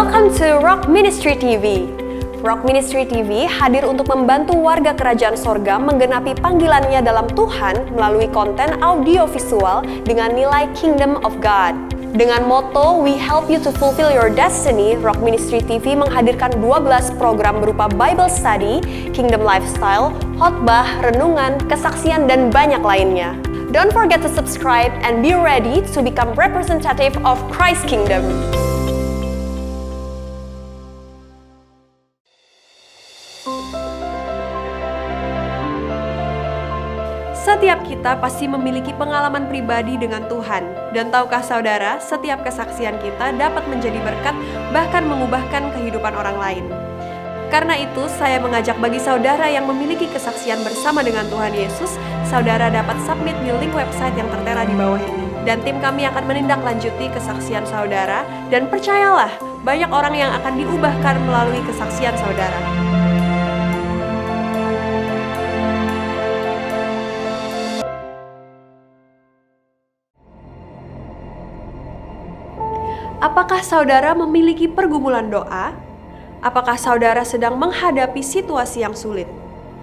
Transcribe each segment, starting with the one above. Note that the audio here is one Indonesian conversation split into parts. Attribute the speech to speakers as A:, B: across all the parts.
A: Welcome to Rock Ministry TV. Rock Ministry TV hadir untuk membantu warga kerajaan sorga menggenapi panggilannya dalam Tuhan melalui konten audio visual dengan nilai Kingdom of God. Dengan moto We Help You to Fulfill Your Destiny, Rock Ministry TV menghadirkan 12 program berupa Bible Study, Kingdom Lifestyle, khotbah, renungan, kesaksian, dan banyak lainnya. Don't forget to subscribe and be ready to become representative of Christ's Kingdom. Setiap kita pasti memiliki pengalaman pribadi dengan Tuhan. Dan tahukah saudara, setiap kesaksian kita dapat menjadi berkat, bahkan mengubahkan kehidupan orang lain. Karena itu, saya mengajak bagi saudara yang memiliki kesaksian bersama dengan Tuhan Yesus, saudara dapat submit di link website yang tertera di bawah ini. Dan tim kami akan menindaklanjuti kesaksian saudara, dan percayalah, banyak orang yang akan diubahkan melalui kesaksian saudara. Apakah saudara memiliki pergumulan doa? Apakah saudara sedang menghadapi situasi yang sulit?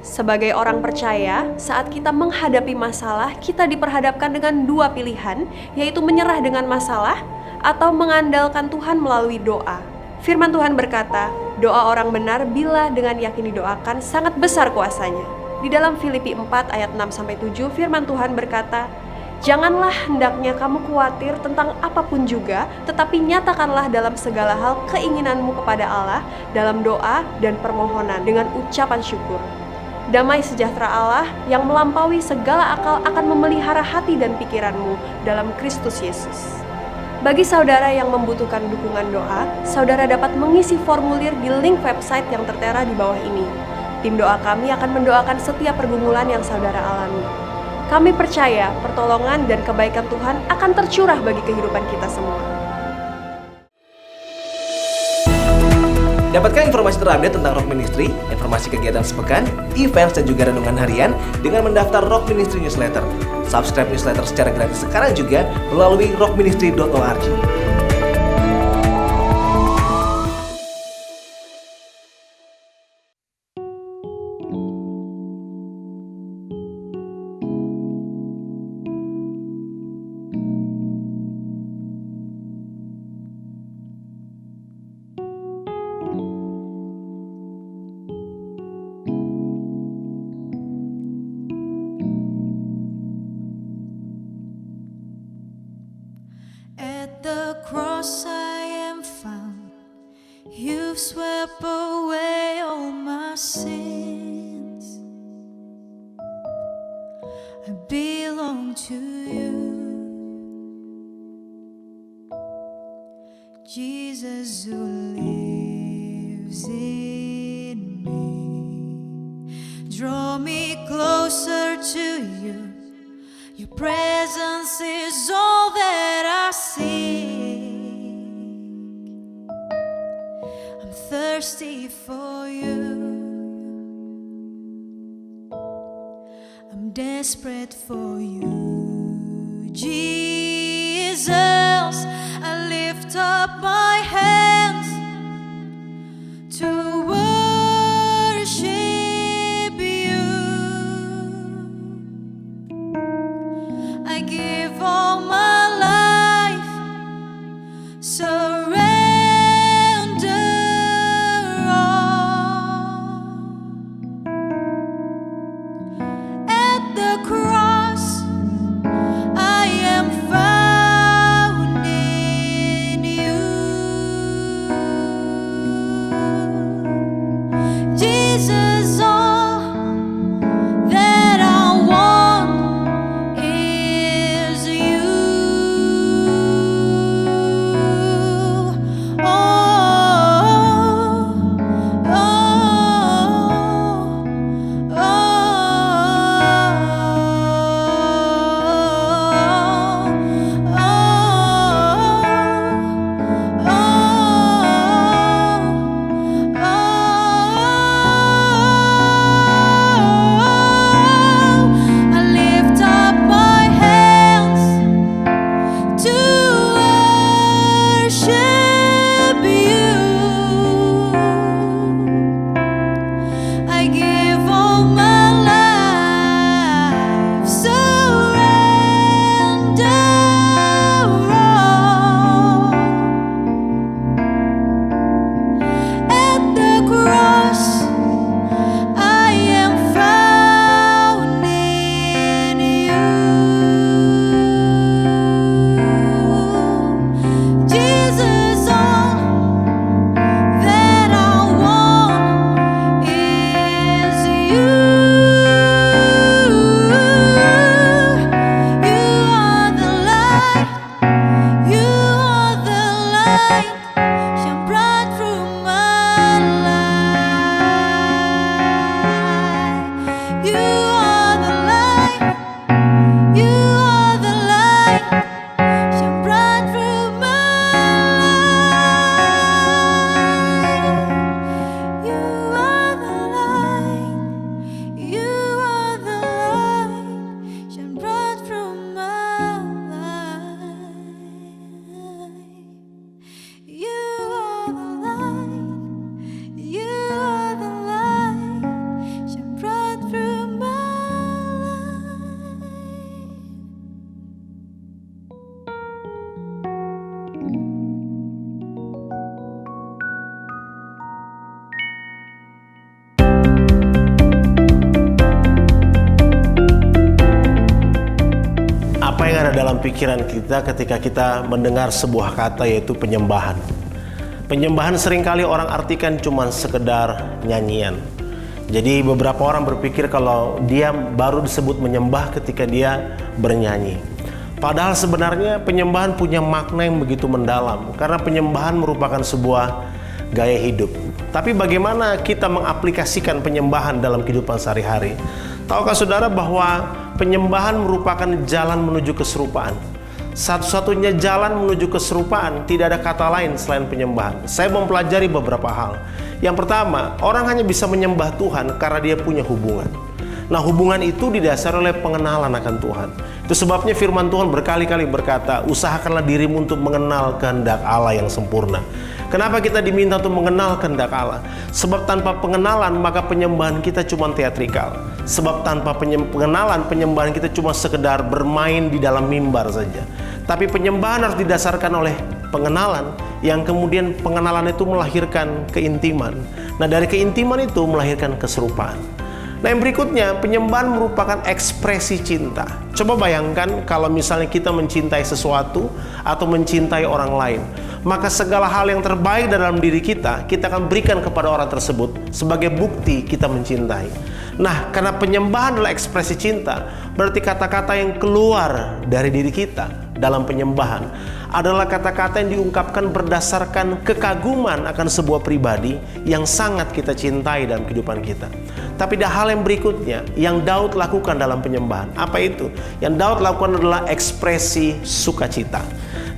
A: Sebagai orang percaya, saat kita menghadapi masalah, kita diperhadapkan dengan dua pilihan, yaitu menyerah dengan masalah atau mengandalkan Tuhan melalui doa. Firman Tuhan berkata, doa orang benar bila dengan yakin didoakan sangat besar kuasanya. Di dalam Filipi 4 ayat 6-7, firman Tuhan berkata, janganlah hendaknya kamu khawatir tentang apapun juga, tetapi nyatakanlah dalam segala hal keinginanmu kepada Allah dalam doa dan permohonan dengan ucapan syukur. Damai sejahtera Allah yang melampaui segala akal akan memelihara hati dan pikiranmu dalam Kristus Yesus. Bagi saudara yang membutuhkan dukungan doa, saudara dapat mengisi formulir di link website yang tertera di bawah ini. Tim doa kami akan mendoakan setiap pergumulan yang saudara alami. Kami percaya pertolongan dan kebaikan Tuhan akan tercurah bagi kehidupan kita semua.
B: Dapatkan informasi terupdate tentang Rock Ministry, informasi kegiatan sepekan, events, dan juga renungan harian dengan mendaftar Rock Ministry Newsletter. Subscribe newsletter secara gratis sekarang juga melalui rockministry.org.
C: At the cross I am found. You've swept away all my sins. I belong to you, Jesus who lives in me. Draw me closer to you. Your presence is all that I seek. I'm thirsty for you. I'm desperate for you, Jesus. I lift up my hands to worship you. I give all my life, surrender all. At the cross, I am found in you. Jesus, all that I want is you. worship you.
D: dalam pikiran kita ketika kita mendengar sebuah kata, yaitu penyembahan. Penyembahan seringkali orang artikan cuma sekedar nyanyian. Jadi beberapa orang berpikir kalau dia baru disebut menyembah ketika dia bernyanyi. Padahal sebenarnya penyembahan punya makna yang begitu mendalam, karena penyembahan merupakan sebuah gaya hidup. Tapi bagaimana kita mengaplikasikan penyembahan dalam kehidupan sehari-hari? Tahukah saudara bahwa penyembahan merupakan jalan menuju keserupaan? Satu-satunya jalan menuju keserupaan, tidak ada kata lain selain penyembahan. Saya mempelajari beberapa hal. Yang pertama, orang hanya bisa menyembah Tuhan karena dia punya hubungan. Nah, hubungan itu didasari oleh pengenalan akan Tuhan. Itu sebabnya firman Tuhan berkali-kali berkata, usahakanlah dirimu untuk mengenal kehendak Allah yang sempurna. Kenapa kita diminta untuk mengenal kehendak Allah? Sebab tanpa pengenalan maka penyembahan kita cuma teatrikal. Sebab tanpa pengenalan, penyembahan kita cuma sekedar bermain di dalam mimbar saja. Tapi penyembahan harus didasarkan oleh pengenalan, yang kemudian pengenalan itu melahirkan keintiman. Nah, dari keintiman itu melahirkan keserupaan. Nah, yang berikutnya, penyembahan merupakan ekspresi cinta. Coba bayangkan kalau misalnya kita mencintai sesuatu atau mencintai orang lain, maka segala hal yang terbaik dalam diri kita akan berikan kepada orang tersebut sebagai bukti kita mencintai. Nah, karena penyembahan adalah ekspresi cinta, berarti kata-kata yang keluar dari diri kita dalam penyembahan adalah kata-kata yang diungkapkan berdasarkan kekaguman akan sebuah pribadi yang sangat kita cintai dalam kehidupan kita. Tapi ada hal yang berikutnya yang Daud lakukan dalam penyembahan. Apa itu? Yang Daud lakukan adalah ekspresi sukacita.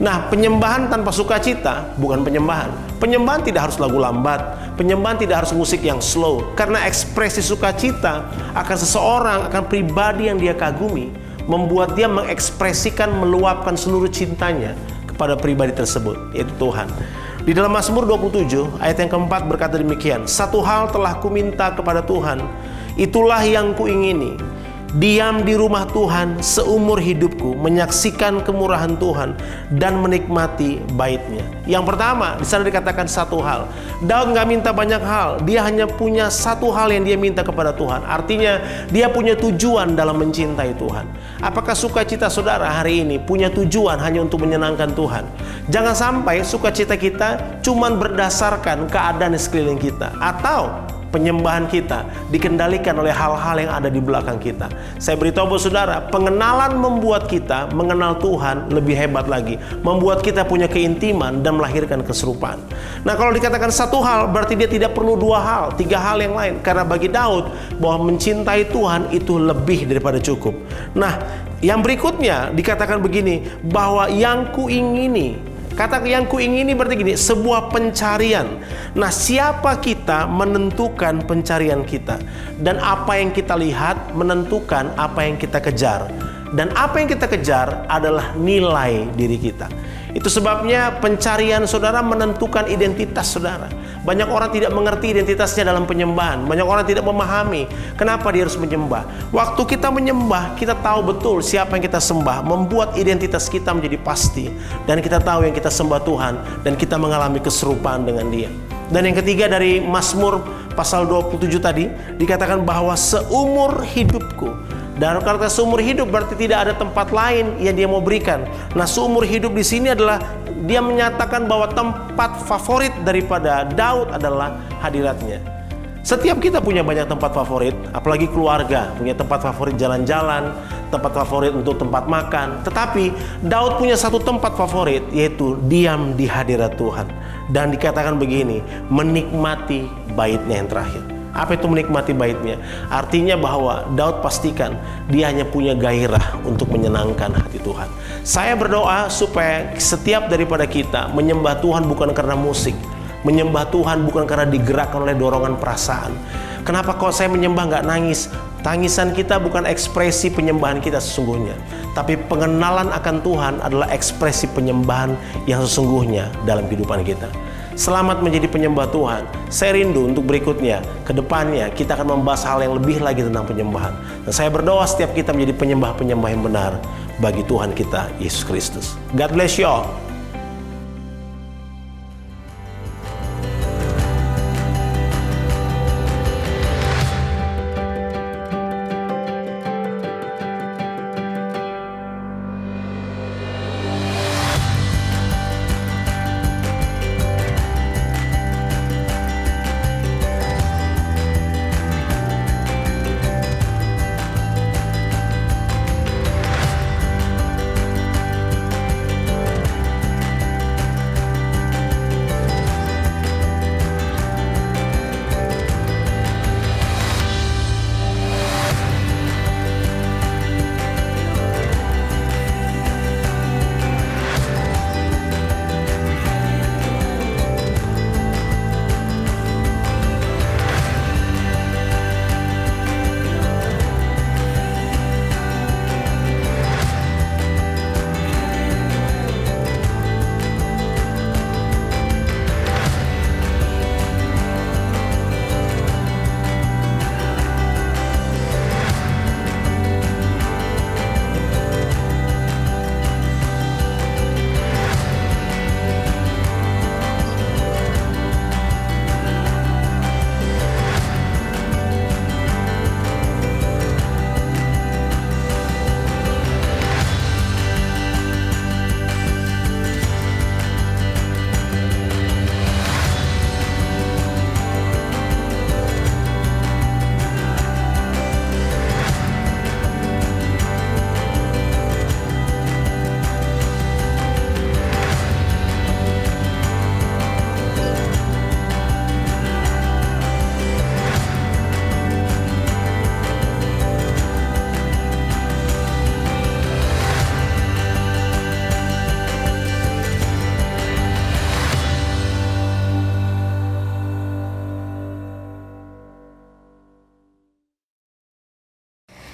D: Nah, penyembahan tanpa sukacita bukan penyembahan. Penyembahan tidak harus lagu lambat, penyembahan tidak harus musik yang slow, karena ekspresi sukacita akan seseorang, akan pribadi yang dia kagumi, membuat dia mengekspresikan, meluapkan seluruh cintanya kepada pribadi tersebut, yaitu Tuhan. Di dalam Mazmur 27 ayat yang keempat berkata demikian, satu hal telah kuminta kepada Tuhan, itulah yang kuingini, diam di rumah Tuhan seumur hidupku, menyaksikan kemurahan Tuhan dan menikmati bait-Nya. Yang pertama, di sana dikatakan satu hal. Daud nggak minta banyak hal, dia hanya punya satu hal yang dia minta kepada Tuhan. Artinya dia punya tujuan dalam mencintai Tuhan. Apakah sukacita saudara hari ini punya tujuan hanya untuk menyenangkan Tuhan? Jangan sampai sukacita kita cuma berdasarkan keadaan di sekeliling kita, atau penyembahan kita dikendalikan oleh hal-hal yang ada di belakang kita. Saya beritahu buat saudara, pengenalan membuat kita mengenal Tuhan lebih hebat lagi, membuat kita punya keintiman dan melahirkan keserupaan. Nah, kalau dikatakan satu hal, berarti dia tidak perlu dua hal, tiga hal yang lain. Karena bagi Daud, bahwa mencintai Tuhan itu lebih daripada cukup. Nah, yang berikutnya dikatakan begini, bahwa yang kuingini. Kata yang kuingini berarti gini, sebuah pencarian. Nah, siapa kita menentukan pencarian kita, dan apa yang kita lihat menentukan apa yang kita kejar, dan apa yang kita kejar adalah nilai diri kita. Itu sebabnya pencarian saudara menentukan identitas saudara. Banyak orang tidak mengerti identitasnya dalam penyembahan. Banyak orang tidak memahami kenapa dia harus menyembah. Waktu kita menyembah, kita tahu betul siapa yang kita sembah, membuat identitas kita menjadi pasti, dan kita tahu yang kita sembah Tuhan, dan kita mengalami keserupaan dengan Dia. Dan yang ketiga, dari Mazmur pasal 27 tadi dikatakan bahwa seumur hidupku. Dan kata seumur hidup berarti tidak ada tempat lain yang dia mau berikan. Nah, seumur hidup di sini adalah dia menyatakan bahwa tempat favorit daripada Daud adalah hadiratnya. Setiap kita punya banyak tempat favorit, apalagi keluarga punya tempat favorit jalan-jalan, tempat favorit untuk tempat makan. Tetapi Daud punya satu tempat favorit, yaitu diam di hadirat Tuhan. Dan dikatakan begini, menikmati bait-Nya yang terakhir. Apa itu menikmati bait-Nya? Artinya bahwa Daud pastikan dia hanya punya gairah untuk menyenangkan hati Tuhan. Saya berdoa supaya setiap daripada kita menyembah Tuhan bukan karena musik, menyembah Tuhan bukan karena digerakkan oleh dorongan perasaan. Kenapa kok saya menyembah nggak nangis? Tangisan kita bukan ekspresi penyembahan kita sesungguhnya, tapi pengenalan akan Tuhan adalah ekspresi penyembahan yang sesungguhnya dalam kehidupan kita. Selamat menjadi penyembah Tuhan. Saya rindu untuk berikutnya, ke depannya kita akan membahas hal yang lebih lagi tentang penyembahan. Dan saya berdoa setiap kita menjadi penyembah-penyembah yang benar bagi Tuhan kita, Yesus Kristus. God bless you all.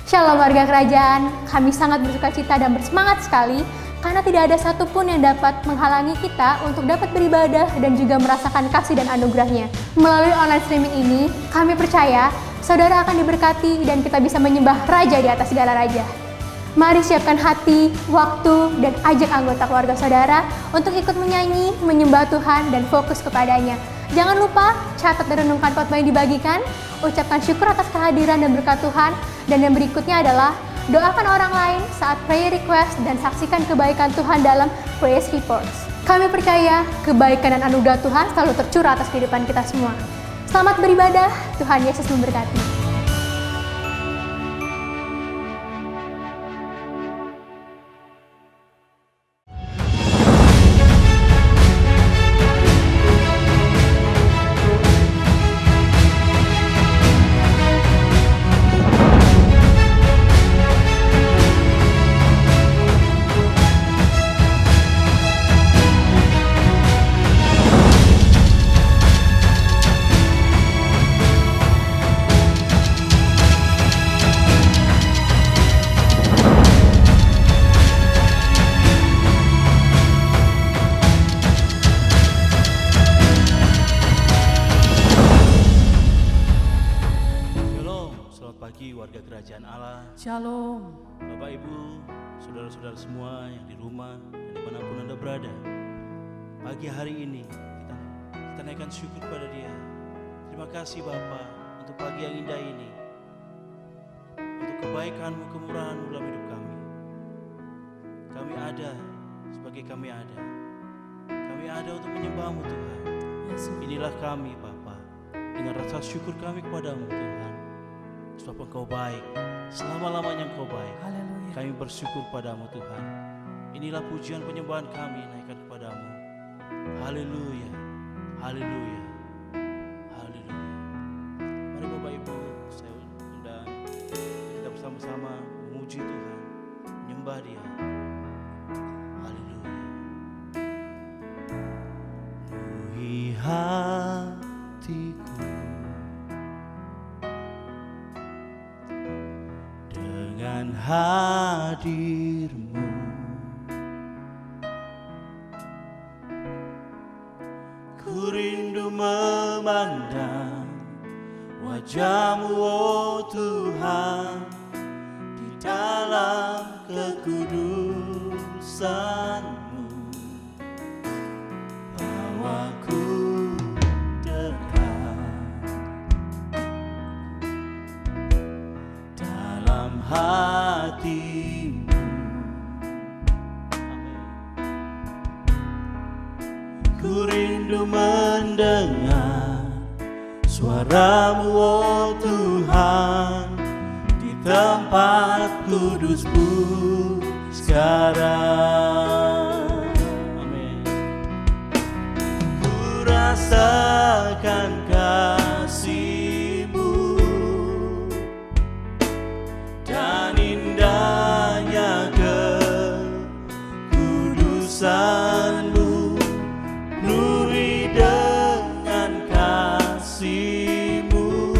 E: Shalom warga kerajaan, kami sangat bersukacita dan bersemangat sekali karena tidak ada satupun yang dapat menghalangi kita untuk dapat beribadah dan juga merasakan kasih dan anugerahnya. Melalui online streaming ini, kami percaya saudara akan diberkati dan kita bisa menyembah Raja di atas segala raja. Mari siapkan hati, waktu, dan ajak anggota keluarga saudara untuk ikut menyanyi, menyembah Tuhan, dan fokus kepadanya. Jangan lupa, catat dan renungkan khotbah yang dibagikan, ucapkan syukur atas kehadiran dan berkat Tuhan, dan yang berikutnya adalah doakan orang lain saat prayer request dan saksikan kebaikan Tuhan dalam praise reports. Kami percaya kebaikan dan anugerah Tuhan selalu tercurah atas kehidupan kita semua. Selamat beribadah, Tuhan Yesus memberkati.
F: Warga kerajaan Allah,
G: Shalom.
F: Bapak Ibu, saudara-saudara semua yang di rumah dan dimanapun Anda berada. Pagi hari ini kita naikkan syukur pada Dia. Terima kasih Bapa untuk pagi yang indah ini, untuk kebaikan-Mu, kemurahan-Mu dalam hidup kami. Kami ada sebagai kami ada. Kami ada untuk menyembah-Mu Tuhan. Inilah kami Bapa, dengan rasa syukur kami kepada-Mu Tuhan. Sebab Engkau baik, selama-lamanya Engkau baik.
G: Haleluya.
F: Kami bersyukur padamu Tuhan. Inilah pujian penyembahan kami naikkan kepadamu. Haleluya, haleluya, haleluya. Mari Bapak Ibu, saya undang kita bersama-sama memuji Tuhan, menyembah Dia. Haleluya. Penuhi hatiku dengan hadir-Mu, ku rindu memandang wajah-Mu, oh Tuhan, di dalam kekudusan-Mu. Bawaku dekat dalam hati-Mu. Ku rindu mendengar suara-Mu, oh Tuhan, di tempat kudus-Mu sekarang. Amin. Ku rasakan kasih-Mu dan indahnya kekudusan-Mu. Penuhi dengan kasih-Mu,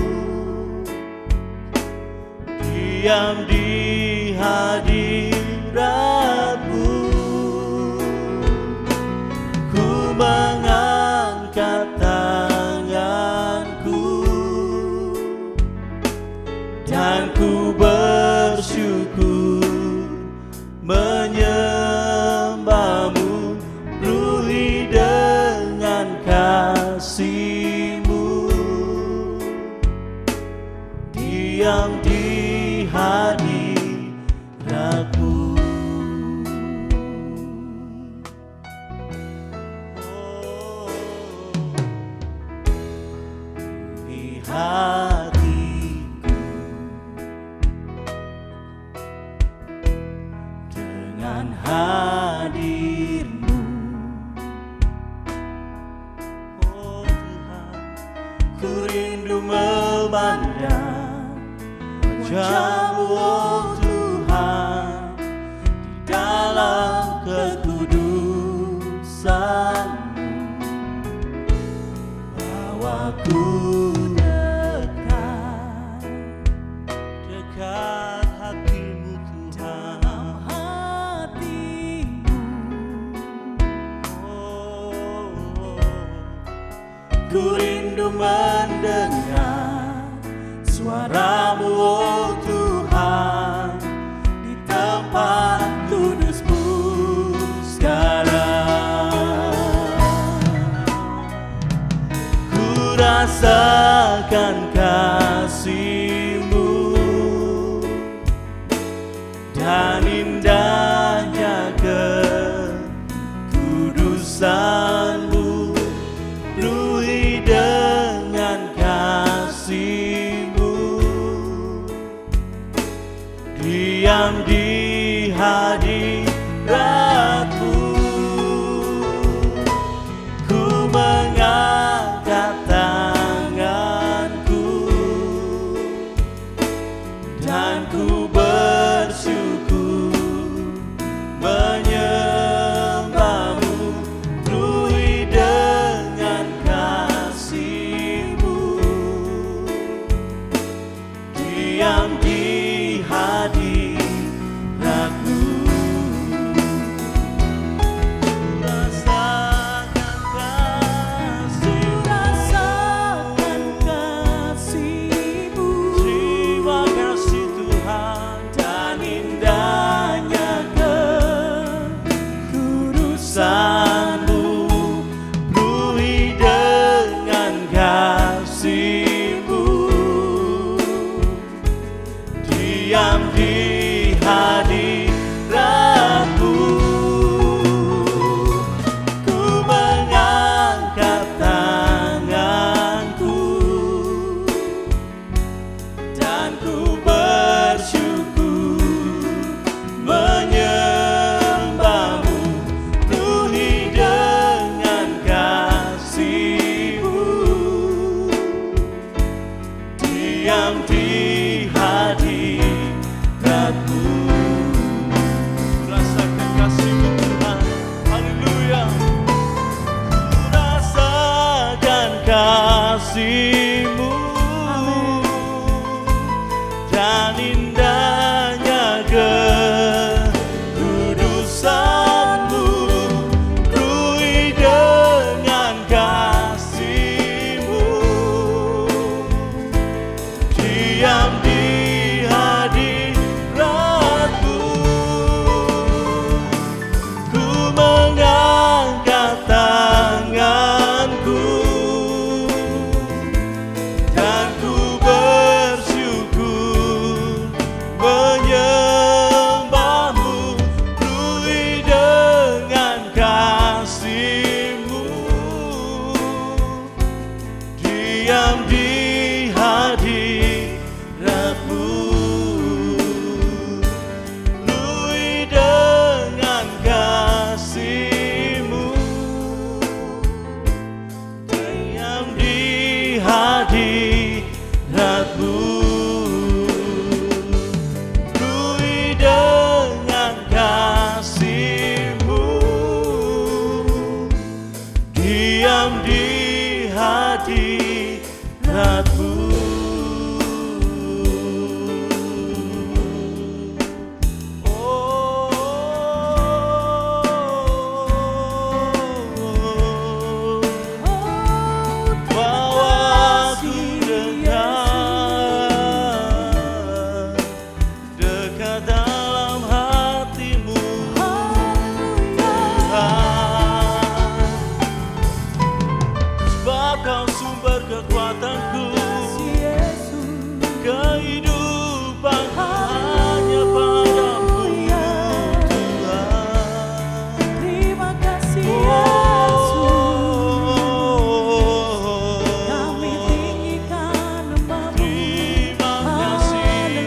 F: diam di hadirat-Mu. Ku mengangkat tanganku dan ku bersyukur menyembah-Mu. Penuhi dengan kasih-Mu, diam di hadirat-Mu. Oh, di hatiku dengan hadir-Mu. Oh Tuhan, ku rindu memandang wajah-Mu, oh Tuhan, di dalam kekudusan-Mu. Bawaku dekat Ku rindu mendengar suara-Mu, oh Tuhan, di tempat kudus-Mu sekarang. Ku rasakan kasih-Mu dan indahnya kekudusan-Mu, penuhi dengan kasih-Mu, diam di hadirat-Mu. Ku mengangkat tanganku dan ku bersyukur menyembah-Mu, penuhi dengan kasih-Mu, diam di hadirat-Mu. Rasakan kasih-Mu. Terima kasih Tuhan, dan indahnya kekudusan-Mu, penuhi dengan kasih-Mu, diam di hadirat-Mu. Ku mengangkat tanganku dan ku bersyukur menyembah-Mu, penuhi dengan kasih-Mu, diam di hadirat-Mu. Rasakan kasih-Mu Tuhan, haleluya. Rasakan kasih-Mu dan indahnya kekudusan-Mu, penuhi dengan kasih-Mu, diam di hadirat-Mu. Ku mengangkat tanganku dan ku bersyukur menyembah-Mu, penuhi dengan kasih-Mu, diam di hadirat-Mu, penuhi dengan kasih-Mu, diam di hadirat-Mu, penuhi dengan kasih-Mu, diam di hadirat-Mu. Bawa aku dekat dalam hati-Mu, Tuhan. Sebab Kau sumber kekuatanku, kehidupan hanya padamu, Tuhan.
C: Terima kasih kami tinggikan nama-Mu.
F: Terima kasih,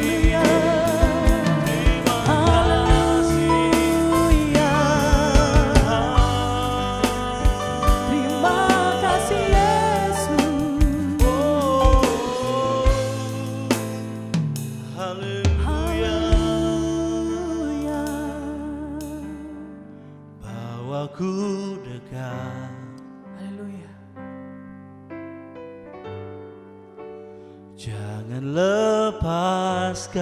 F: terima kasih,
C: Terima kasih Yesus.
F: haleluya.
C: Haleluya.
F: Bawaku dekat,
C: Haleluya.
F: jangan lepaskan,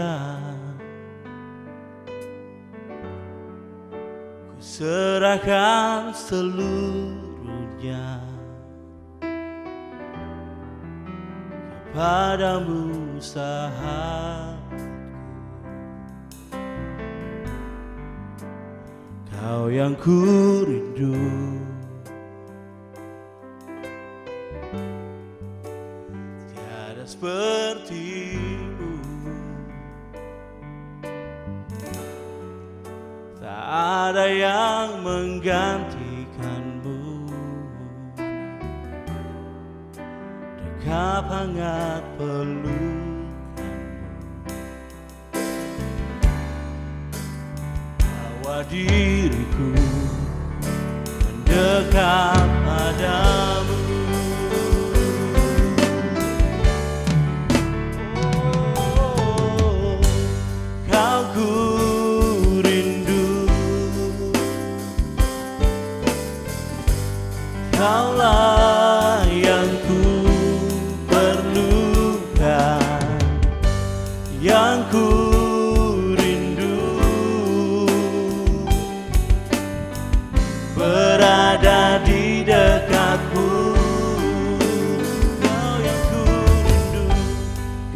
F: ku serahkan seluruhnya. padamu sahabatku. Kau yang ku rindu, tiada sepertimu, tak ada yang menggantikanmu. Dekap hangat pelukanmu, bawa diriku mendekat padamu. Oh, kau ku rindu, kaulah yang ku perlukan, yang ku rindu, berada di dekatmu. Kau yang ku rindu,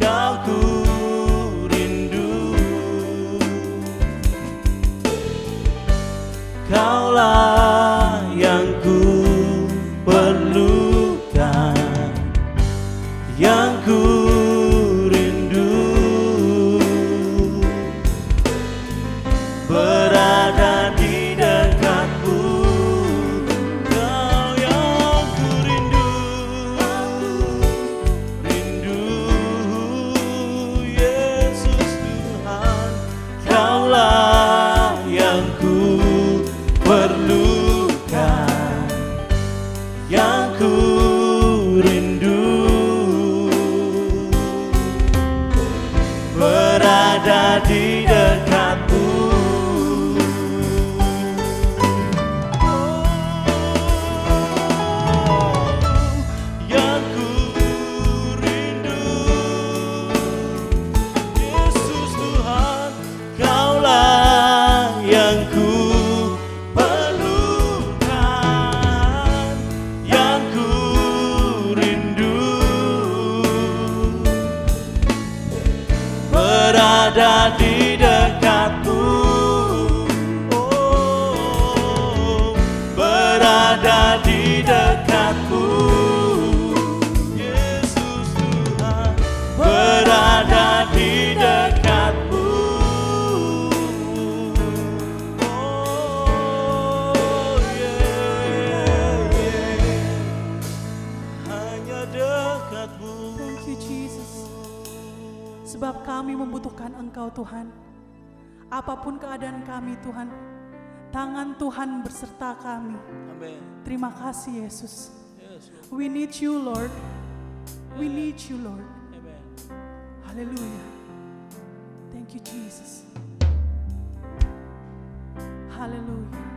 F: kau ku rindu, kaulah yang ku perlukan, yang ku rindu, berada di dekatmu. Kau yang ku rindu, rindu, Yesus Tuhan, kaulah yang ku perlukan, yang ku rindu, berada di dekatmu. Yang ku rindu, Yesus Tuhan, kaulah yang ku perlukan, yang ku rindu, berada di dekatmu. Oh, berada di dekatmu, Yesus Tuhan, berada di dekatmu. Oh, yeah, hanya dekatmu.
G: Thank you, Jesus. Sebab kami membutuhkan Engkau, Tuhan. Apapun keadaan kami, Tuhan, tangan Tuhan berserta kami.
F: Amin.
G: Terima kasih, Yesus.
F: Yes, Lord.
G: We need you, Lord. We need you, Lord.
F: Amen.
G: Hallelujah. Thank you, Jesus. Hallelujah.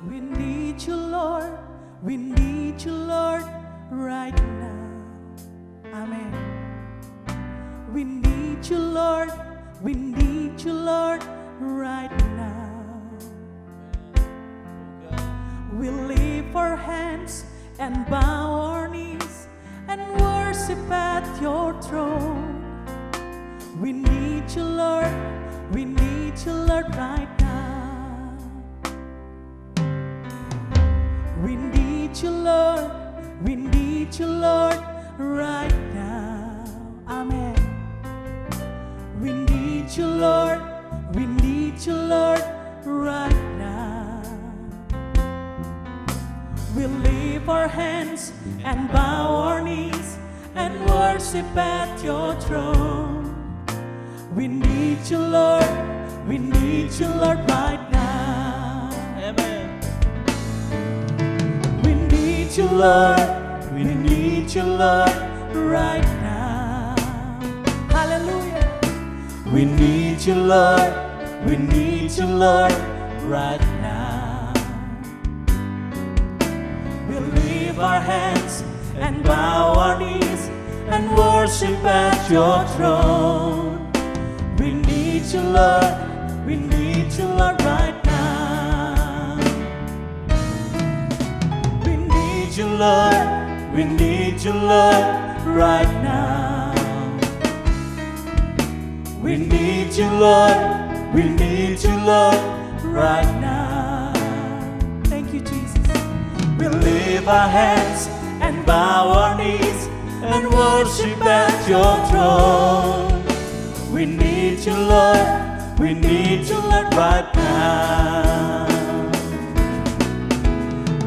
G: We need you, Lord. We need you, Lord, right now. Amen. We need you, Lord. We need you, Lord, right now. We lift our hands and bow our knees and worship at your throne. We need you, Lord. We need you, Lord, right now. We need you, Lord. We need you, Lord, right now. Amen. We need you, Lord. We need you, Lord, right now. We lift our hands and bow our knees and worship at your throne. We need you, Lord. We need you, Lord, right now.
F: Amen.
G: We need you, Lord. We need you, Lord, right now. Hallelujah. We need you, Lord. We need you, Lord, right now. We lift our hands and bow our knees and worship at your throne. We need you, Lord. We need you, Lord, right now. We need
F: Lord. We need you, Lord, right now. We need you, Lord. We need you, Lord, right now.
G: Thank you, Jesus.
F: We lift our hands and bow our knees and worship at your throne. We need you, Lord. We need you, Lord, right now.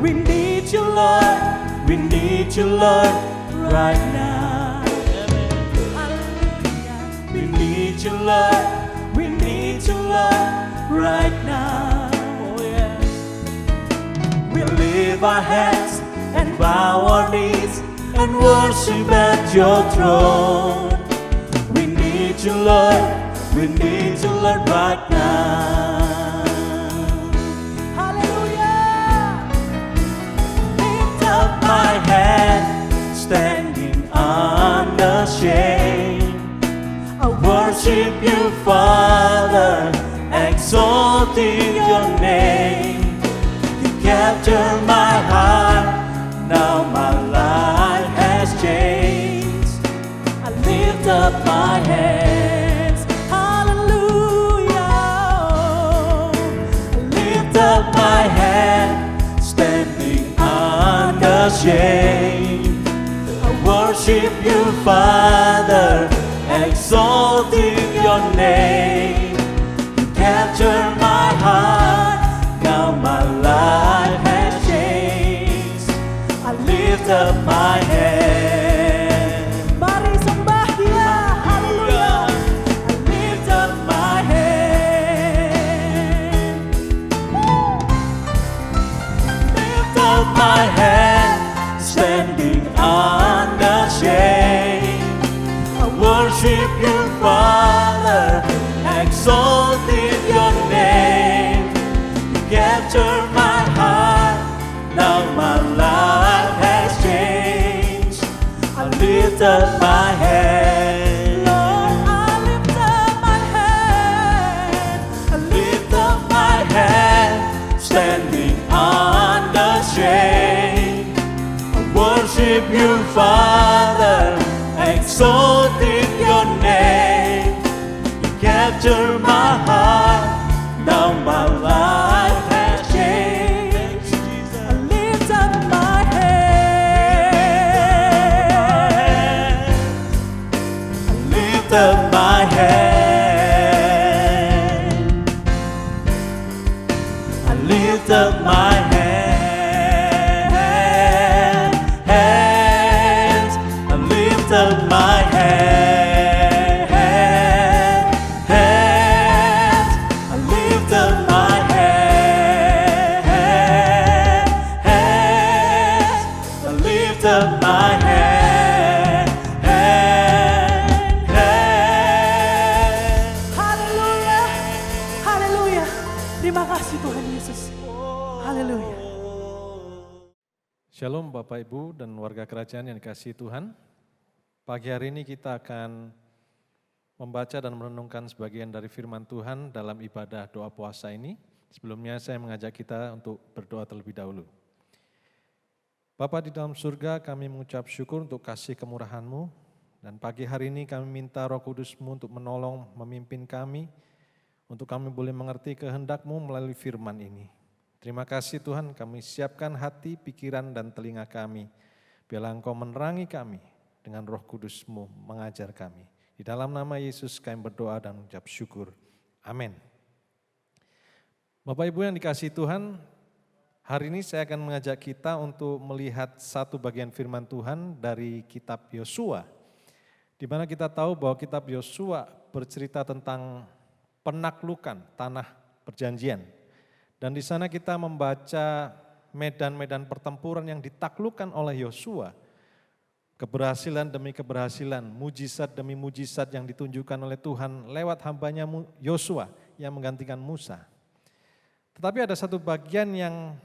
F: We need you, Lord. We need you, Lord, right now. Hallelujah. We need you, Lord. We need you, Lord, right now. Oh, yeah. We lift our hands and bow our knees and worship at your throne. We need you, Lord. We need you, Lord, right now.
G: Hallelujah.
F: Lift up my hand, standing unashamed. I worship you, Father, exalting your name. You capture my heart, now my life has changed. I lift up my hands,
G: Hallelujah.
F: I lift up my hand, standing unashamed. I worship you, Father, exalting your name. You capture my heart, now my life has changed. I lift up my hand.
G: Mari sembah Dia. Haleluya.
F: I lift up my hand. Lift up my hand, standing unashamed. I worship you, Father, exalting your name. You capture my heart, now my life has changed. I lift up my hand.
G: Lord, I lift up my hand.
F: I lift up my hand, standing unashamed. I worship you, Father, exalting your name. You capture my heart, now my life has changed.
G: I lift up my hand.
F: I lift up my hand. I lift up my hand. I lift up my hand. I lift up my hand. I lift up my hand.
G: Haleluya. Haleluya. Terima kasih Tuhan Yesus. Haleluya.
H: Shalom Bapak Ibu dan warga kerajaan yang dikasihi Tuhan. Pagi hari ini kita akan membaca dan merenungkan sebagian dari firman Tuhan dalam ibadah doa puasa ini. Sebelumnya saya mengajak kita untuk berdoa terlebih dahulu. Bapa di dalam surga, kami mengucap syukur untuk kasih kemurahan-Mu, dan pagi hari ini kami minta Roh Kudus-Mu untuk menolong, memimpin kami, untuk kami boleh mengerti kehendak-Mu melalui firman ini. Terima kasih Tuhan, kami siapkan hati, pikiran, dan telinga kami. Biarlah Engkau menerangi kami dengan Roh Kudus-Mu mengajar kami. Di dalam nama Yesus kami berdoa dan mengucap syukur. Amin. Bapak Ibu yang dikasihi Tuhan, hari ini saya akan mengajak kita untuk melihat satu bagian firman Tuhan dari kitab Yosua. Di mana kita tahu bahwa kitab Yosua bercerita tentang penaklukan tanah perjanjian. Dan di sana kita membaca medan-medan pertempuran yang ditaklukkan oleh Yosua. Keberhasilan demi keberhasilan, mujizat demi mujizat yang ditunjukkan oleh Tuhan lewat hambanya Yosua yang menggantikan Musa. Tetapi ada satu bagian yang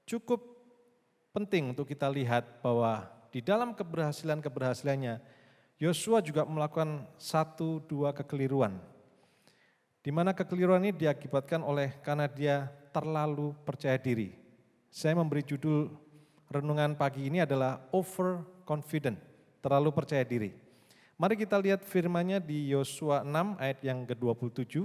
H: cukup penting untuk kita lihat bahwa di dalam keberhasilan-keberhasilannya, Yosua juga melakukan 1-2 kekeliruan. Di mana kekeliruan ini diakibatkan karena dia terlalu percaya diri. Saya memberi judul renungan pagi ini adalah overconfident, terlalu percaya diri. Mari kita lihat firman-Nya di Yosua 6 ayat yang ke-27.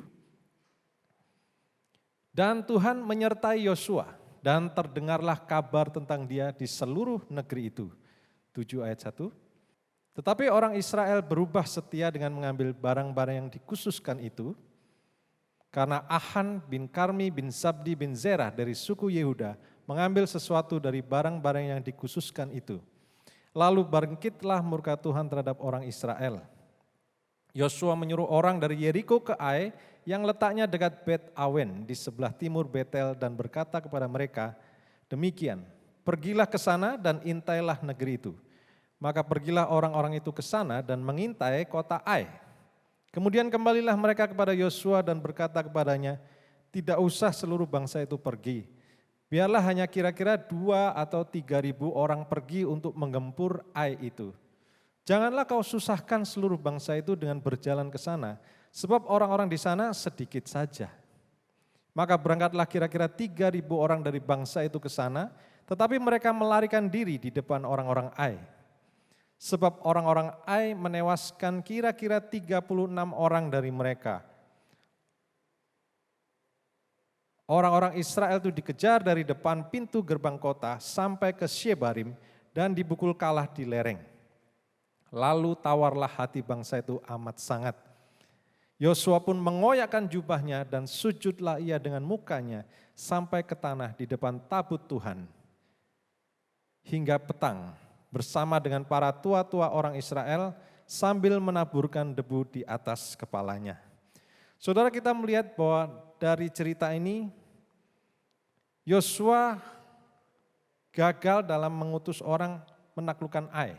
H: Dan Tuhan menyertai Yosua dan terdengarlah kabar tentang dia di seluruh negeri itu. 7 ayat 1. Tetapi orang Israel berubah setia dengan mengambil barang-barang yang dikhususkan itu, karena Ahan bin Karmi bin Zabdi bin Zerah dari suku Yehuda mengambil sesuatu dari barang-barang yang dikhususkan itu. Lalu bangkitlah murka Tuhan terhadap orang Israel. Yosua menyuruh orang dari Yeriko ke Ai yang letaknya dekat Bet Awen di sebelah timur Betel dan berkata kepada mereka, demikian, pergilah ke sana dan intailah negeri itu. Maka pergilah orang-orang itu ke sana dan mengintai kota Ai. Kemudian kembalilah mereka kepada Yosua dan berkata kepadanya, tidak usah seluruh bangsa itu pergi. Biarlah hanya kira-kira 2 atau 3.000 orang pergi untuk menggempur Ai itu. Janganlah kau susahkan seluruh bangsa itu dengan berjalan ke sana, sebab orang-orang di sana sedikit saja. Maka berangkatlah kira-kira 3.000 orang dari bangsa itu ke sana, tetapi mereka melarikan diri di depan orang-orang Ai. Sebab orang-orang Ai menewaskan kira-kira 36 orang dari mereka. Orang-orang Israel itu dikejar dari depan pintu gerbang kota sampai ke Shebarim dan dipukul kalah di lereng. Lalu tawarlah hati bangsa itu amat sangat. Yosua pun mengoyakkan jubahnya dan sujudlah ia dengan mukanya sampai ke tanah di depan tabut Tuhan. Hingga petang, bersama dengan para tua-tua orang Israel sambil menaburkan debu di atas kepalanya. Saudara, kita melihat bahwa dari cerita ini Yosua gagal dalam mengutus orang menaklukkan Ai.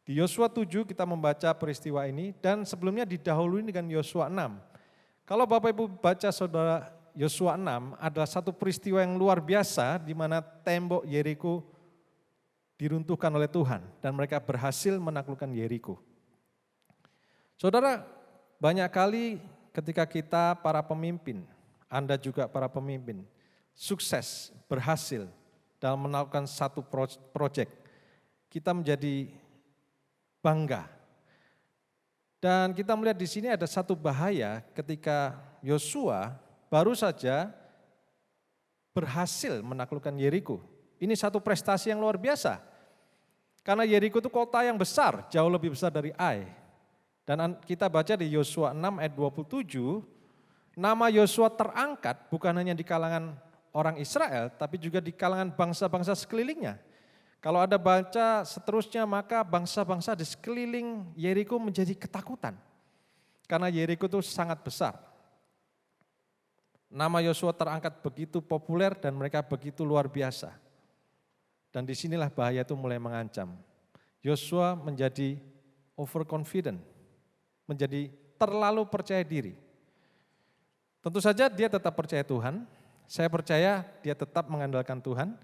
H: Di Yosua 7 kita membaca peristiwa ini dan sebelumnya didahului dengan Yosua 6. Kalau Bapak Ibu baca saudara Yosua 6 adalah satu peristiwa yang luar biasa di mana tembok Yeriko diruntuhkan oleh Tuhan dan mereka berhasil menaklukkan Yeriko. Saudara, banyak kali ketika kita para pemimpin, Anda juga para pemimpin, sukses, berhasil dalam melakukan satu proyek, kita menjadi bangga. Dan kita melihat di sini ada satu bahaya ketika Yosua baru saja berhasil menaklukkan Yeriko. Ini satu prestasi yang luar biasa. Karena Yeriko itu kota yang besar, jauh lebih besar dari Ai. Dan kita baca di Yosua 6 ayat 27, nama Yosua terangkat bukan hanya di kalangan orang Israel, tapi juga di kalangan bangsa-bangsa sekelilingnya. Kalau Anda baca seterusnya, maka bangsa-bangsa di sekeliling Yeriko menjadi ketakutan. Karena Yeriko itu sangat besar. Nama Yosua terangkat begitu populer dan mereka begitu luar biasa. Dan disinilah bahaya itu mulai mengancam. Yosua menjadi overconfident, menjadi terlalu percaya diri. Tentu saja dia tetap percaya Tuhan, saya percaya dia tetap mengandalkan Tuhan,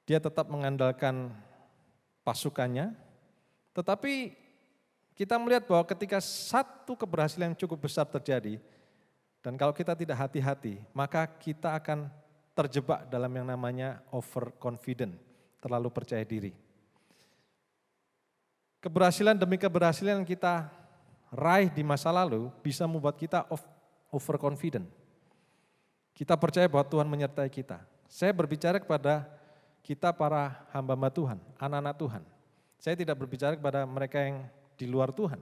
H: dia tetap mengandalkan pasukannya, tetapi kita melihat bahwa ketika satu keberhasilan yang cukup besar terjadi, dan kalau kita tidak hati-hati, maka kita akan terjebak dalam yang namanya overconfident, terlalu percaya diri. Keberhasilan demi keberhasilan yang kita raih di masa lalu bisa membuat kita overconfident. Kita percaya bahwa Tuhan menyertai kita. Saya berbicara kepada kita para hamba Tuhan, anak-anak Tuhan. Saya tidak berbicara kepada mereka yang di luar Tuhan.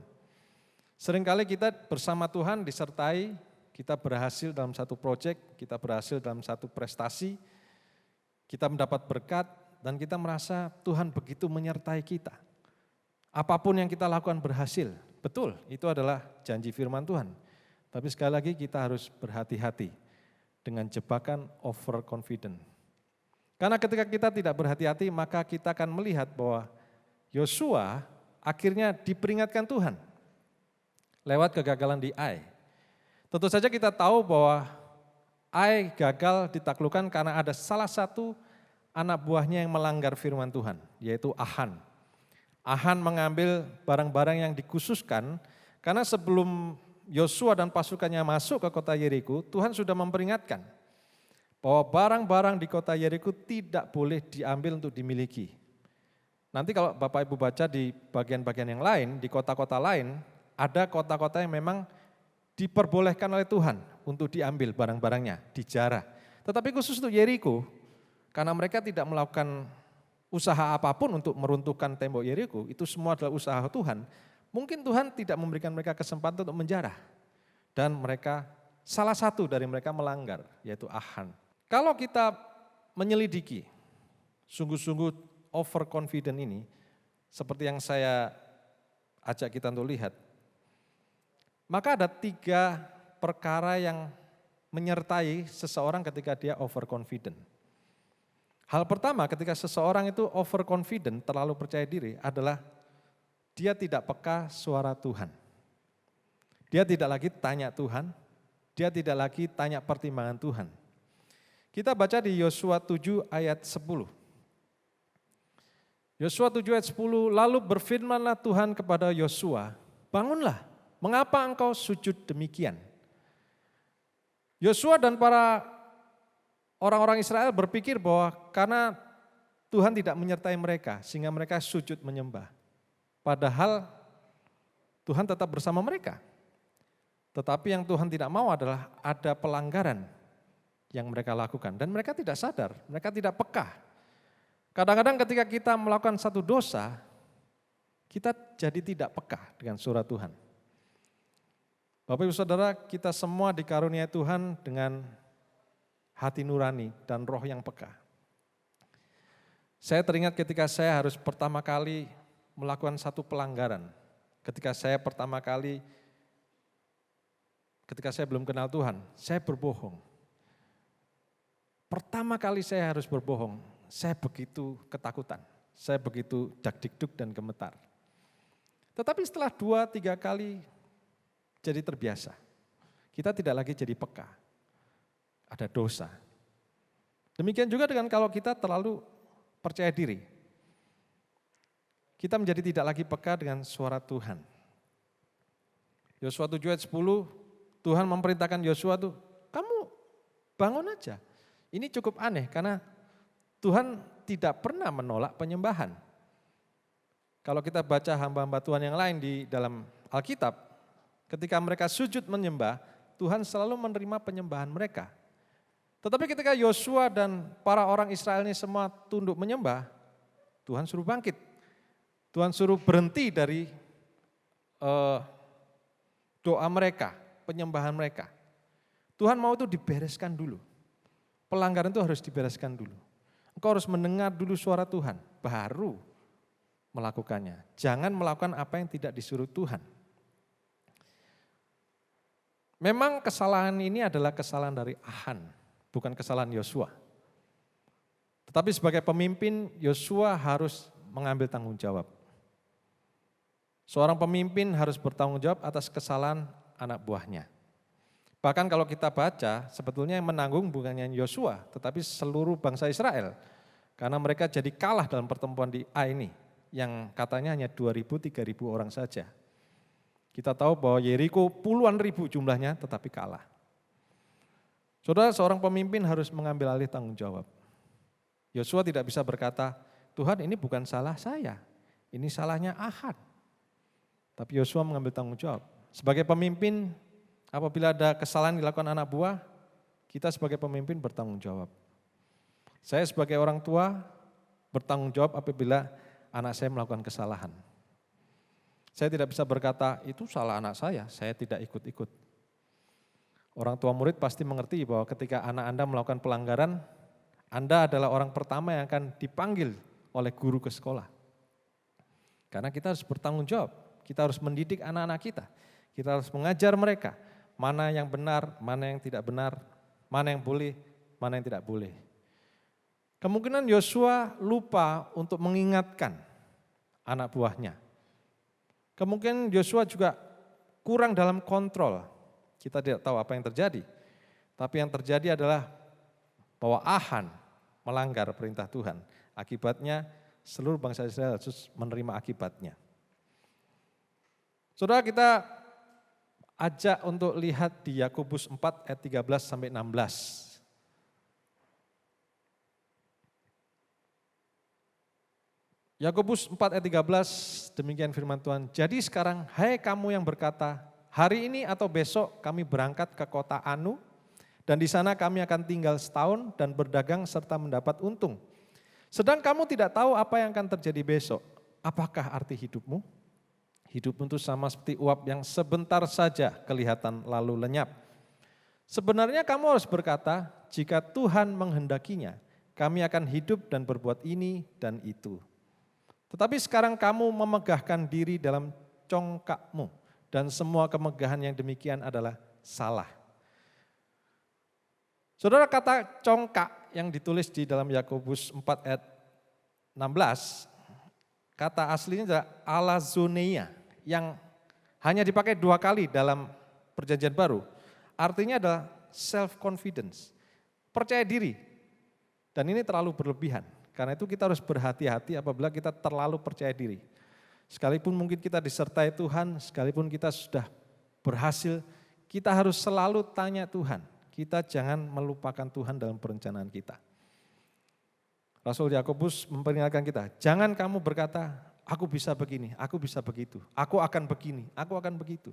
H: Seringkali kita bersama Tuhan disertai, kita berhasil dalam satu proyek, kita berhasil dalam satu prestasi, kita mendapat berkat, dan kita merasa Tuhan begitu menyertai kita. Apapun yang kita lakukan berhasil, betul, itu adalah janji firman Tuhan. Tapi sekali lagi kita harus berhati-hati dengan jebakan overconfident. Karena ketika kita tidak berhati-hati, maka kita akan melihat bahwa Yosua akhirnya diperingatkan Tuhan lewat kegagalan di Ai. Tentu saja kita tahu bahwa Ai gagal ditaklukkan karena ada salah satu anak buahnya yang melanggar firman Tuhan, yaitu Ahan. Ahan mengambil barang-barang yang dikhususkan karena sebelum Yosua dan pasukannya masuk ke kota Yeriko, Tuhan sudah memperingatkan bahwa barang-barang di kota Yeriko tidak boleh diambil untuk dimiliki. Nanti kalau Bapak Ibu baca di bagian-bagian yang lain, di kota-kota lain, ada kota-kota yang memang diperbolehkan oleh Tuhan untuk diambil barang-barangnya, dijarah. Tetapi khusus untuk Yeriko, karena mereka tidak melakukan usaha apapun untuk meruntuhkan tembok Yeriko, itu semua adalah usaha Tuhan. Mungkin Tuhan tidak memberikan mereka kesempatan untuk menjarah. Dan mereka, salah satu dari mereka melanggar, yaitu Ahan. Kalau kita menyelidiki, sungguh-sungguh overconfident ini, seperti yang saya ajak kita untuk lihat, maka ada 3 perkara yang menyertai seseorang ketika dia overconfident. Hal pertama ketika seseorang itu overconfident, terlalu percaya diri, adalah dia tidak peka suara Tuhan. Dia tidak lagi tanya Tuhan, dia tidak lagi tanya pertimbangan Tuhan. Kita baca di Yosua 7 ayat 10. Yosua 7 ayat 10, lalu berfirmanlah Tuhan kepada Yosua, bangunlah, mengapa engkau sujud demikian? Yosua dan para orang-orang Israel berpikir bahwa karena Tuhan tidak menyertai mereka, sehingga mereka sujud menyembah. Padahal Tuhan tetap bersama mereka. Tetapi yang Tuhan tidak mau adalah ada pelanggaran yang mereka lakukan. Dan mereka tidak sadar, mereka tidak peka. Kadang-kadang ketika kita melakukan satu dosa, kita jadi tidak peka dengan suara Tuhan. Bapak Ibu Saudara, kita semua dikaruniai Tuhan dengan hati nurani dan roh yang peka. Saya teringat ketika saya harus pertama kali melakukan satu pelanggaran. Ketika saya belum kenal Tuhan, saya berbohong. Pertama kali saya harus berbohong, saya begitu ketakutan, saya begitu dak-dikduk dan gemetar. Tetapi setelah 2-3 kali jadi terbiasa, kita tidak lagi jadi peka, ada dosa. Demikian juga dengan kalau kita terlalu percaya diri, kita menjadi tidak lagi peka dengan suara Tuhan. Yosua 7 ayat 10, Tuhan memerintahkan Yosua tuh, kamu bangun aja. Ini cukup aneh karena Tuhan tidak pernah menolak penyembahan. Kalau kita baca hamba-hamba Tuhan yang lain di dalam Alkitab, ketika mereka sujud menyembah, Tuhan selalu menerima penyembahan mereka. Tetapi ketika Yosua dan para orang Israel ini semua tunduk menyembah, Tuhan suruh bangkit. Tuhan suruh berhenti dari doa mereka, penyembahan mereka. Tuhan mau itu dibereskan dulu. Pelanggaran itu harus dibereskan dulu. Engkau harus mendengar dulu suara Tuhan, baru melakukannya. Jangan melakukan apa yang tidak disuruh Tuhan. Memang kesalahan ini adalah kesalahan dari Ahan, bukan kesalahan Yosua. Tetapi sebagai pemimpin, Yosua harus mengambil tanggung jawab. Seorang pemimpin harus bertanggung jawab atas kesalahan anak buahnya. Bahkan kalau kita baca, sebetulnya yang menanggung bukannya Yosua, tetapi seluruh bangsa Israel. Karena mereka jadi kalah dalam pertemuan di Ai ini, yang katanya hanya 2.000-3.000 orang saja. Kita tahu bahwa Yeriko puluhan ribu jumlahnya tetapi kalah. Saudara, seorang pemimpin harus mengambil alih tanggung jawab. Yosua tidak bisa berkata, Tuhan ini bukan salah saya, ini salahnya Ahan. Tapi Yosua mengambil tanggung jawab. Sebagai pemimpin, apabila ada kesalahan dilakukan anak buah, kita sebagai pemimpin bertanggung jawab. Saya sebagai orang tua bertanggung jawab apabila anak saya melakukan kesalahan. Saya tidak bisa berkata, itu salah anak saya tidak ikut-ikut. Orang tua murid pasti mengerti bahwa ketika anak Anda melakukan pelanggaran, Anda adalah orang pertama yang akan dipanggil oleh guru ke sekolah. Karena kita harus bertanggung jawab, kita harus mendidik anak-anak kita harus mengajar mereka. Mana yang benar, mana yang tidak benar, mana yang boleh, mana yang tidak boleh. Kemungkinan Yosua lupa untuk mengingatkan anak buahnya. Kemungkinan Yosua juga kurang dalam kontrol. Kita tidak tahu apa yang terjadi. Tapi yang terjadi adalah bahwa Ahan melanggar perintah Tuhan. Akibatnya seluruh bangsa Israel harus menerima akibatnya. Saudara, kita ajak untuk lihat di Yakobus 4 ayat 13 sampai 16. Yakobus 4 ayat 13, demikian firman Tuhan. Jadi sekarang, hai kamu yang berkata, hari ini atau besok kami berangkat ke kota Anu, dan di sana kami akan tinggal setahun dan berdagang serta mendapat untung. Sedang kamu tidak tahu apa yang akan terjadi besok. Apakah arti hidupmu? Hidupmu itu sama seperti uap yang sebentar saja kelihatan lalu lenyap. Sebenarnya kamu harus berkata, jika Tuhan menghendakinya, kami akan hidup dan berbuat ini dan itu. Tetapi sekarang kamu memegahkan diri dalam congkakmu, dan semua kemegahan yang demikian adalah salah. Saudara, kata congkak yang ditulis di dalam Yakobus 4 ayat 16, kata aslinya adalah alazoneia, yang hanya dipakai 2 kali dalam perjanjian baru. Artinya adalah self-confidence, percaya diri. Dan ini terlalu berlebihan. Karena itu kita harus berhati-hati apabila kita terlalu percaya diri. Sekalipun mungkin kita disertai Tuhan, sekalipun kita sudah berhasil, kita harus selalu tanya Tuhan. Kita jangan melupakan Tuhan dalam perencanaan kita. Rasul Yakobus memperingatkan kita, jangan kamu berkata, aku bisa begini, aku bisa begitu, aku akan begini, aku akan begitu.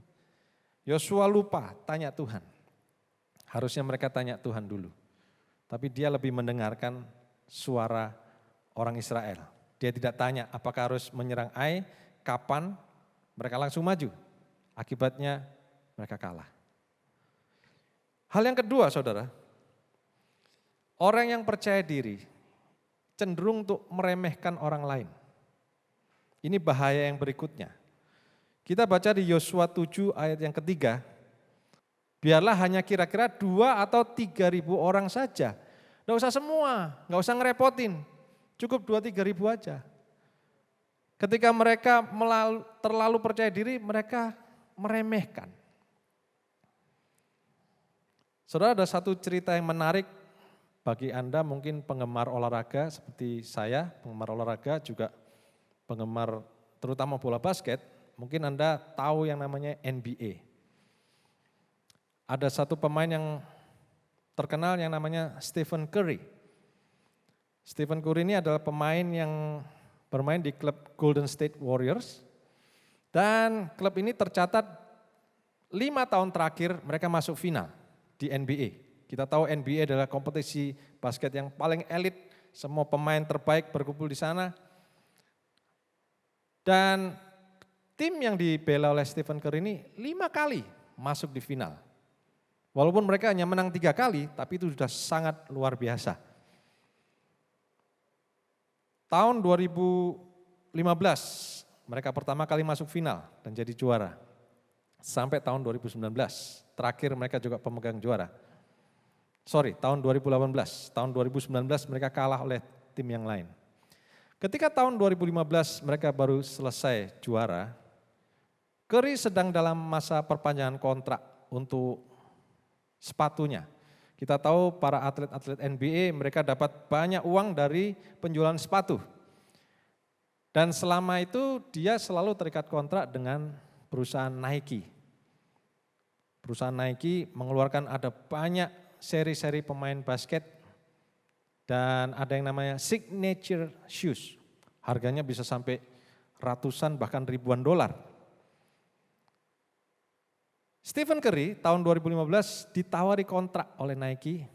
H: Yosua lupa tanya Tuhan. Harusnya mereka tanya Tuhan dulu. Tapi dia lebih mendengarkan suara orang Israel. Dia tidak tanya apakah harus menyerang Ai, kapan, mereka langsung maju. Akibatnya mereka kalah. Hal yang kedua saudara, orang yang percaya diri cenderung untuk meremehkan orang lain. Ini bahaya yang berikutnya. Kita baca di Yosua 7 ayat yang ketiga, biarlah hanya kira-kira 2 atau 3 ribu orang saja. Nggak usah semua, nggak usah ngerepotin. Cukup 2-3 ribu aja. Ketika mereka terlalu percaya diri, mereka meremehkan. Saudara, ada satu cerita yang menarik bagi Anda mungkin penggemar olahraga seperti saya, penggemar olahraga juga penggemar terutama bola basket, mungkin Anda tahu yang namanya NBA. Ada satu pemain yang terkenal yang namanya Stephen Curry. Stephen Curry ini adalah pemain yang bermain di klub Golden State Warriors. Dan klub ini tercatat 5 tahun terakhir mereka masuk final di NBA. Kita tahu NBA adalah kompetisi basket yang paling elit, semua pemain terbaik berkumpul di sana. Dan tim yang dibela oleh Stephen Curry ini 5 kali masuk di final. Walaupun mereka hanya menang 3 kali, tapi itu sudah sangat luar biasa. Tahun 2015 mereka pertama kali masuk final dan jadi juara. Sampai tahun 2019, terakhir mereka juga pemegang juara. Tahun 2018, tahun 2019 mereka kalah oleh tim yang lain. Ketika tahun 2015 mereka baru selesai juara, Curry sedang dalam masa perpanjangan kontrak untuk sepatunya. Kita tahu para atlet-atlet NBA mereka dapat banyak uang dari penjualan sepatu. Dan selama itu dia selalu terikat kontrak dengan perusahaan Nike. Perusahaan Nike mengeluarkan ada banyak seri-seri pemain basket dan ada yang namanya signature shoes. Harganya bisa sampai ratusan bahkan ribuan dolar. Stephen Curry tahun 2015 ditawari kontrak oleh Nike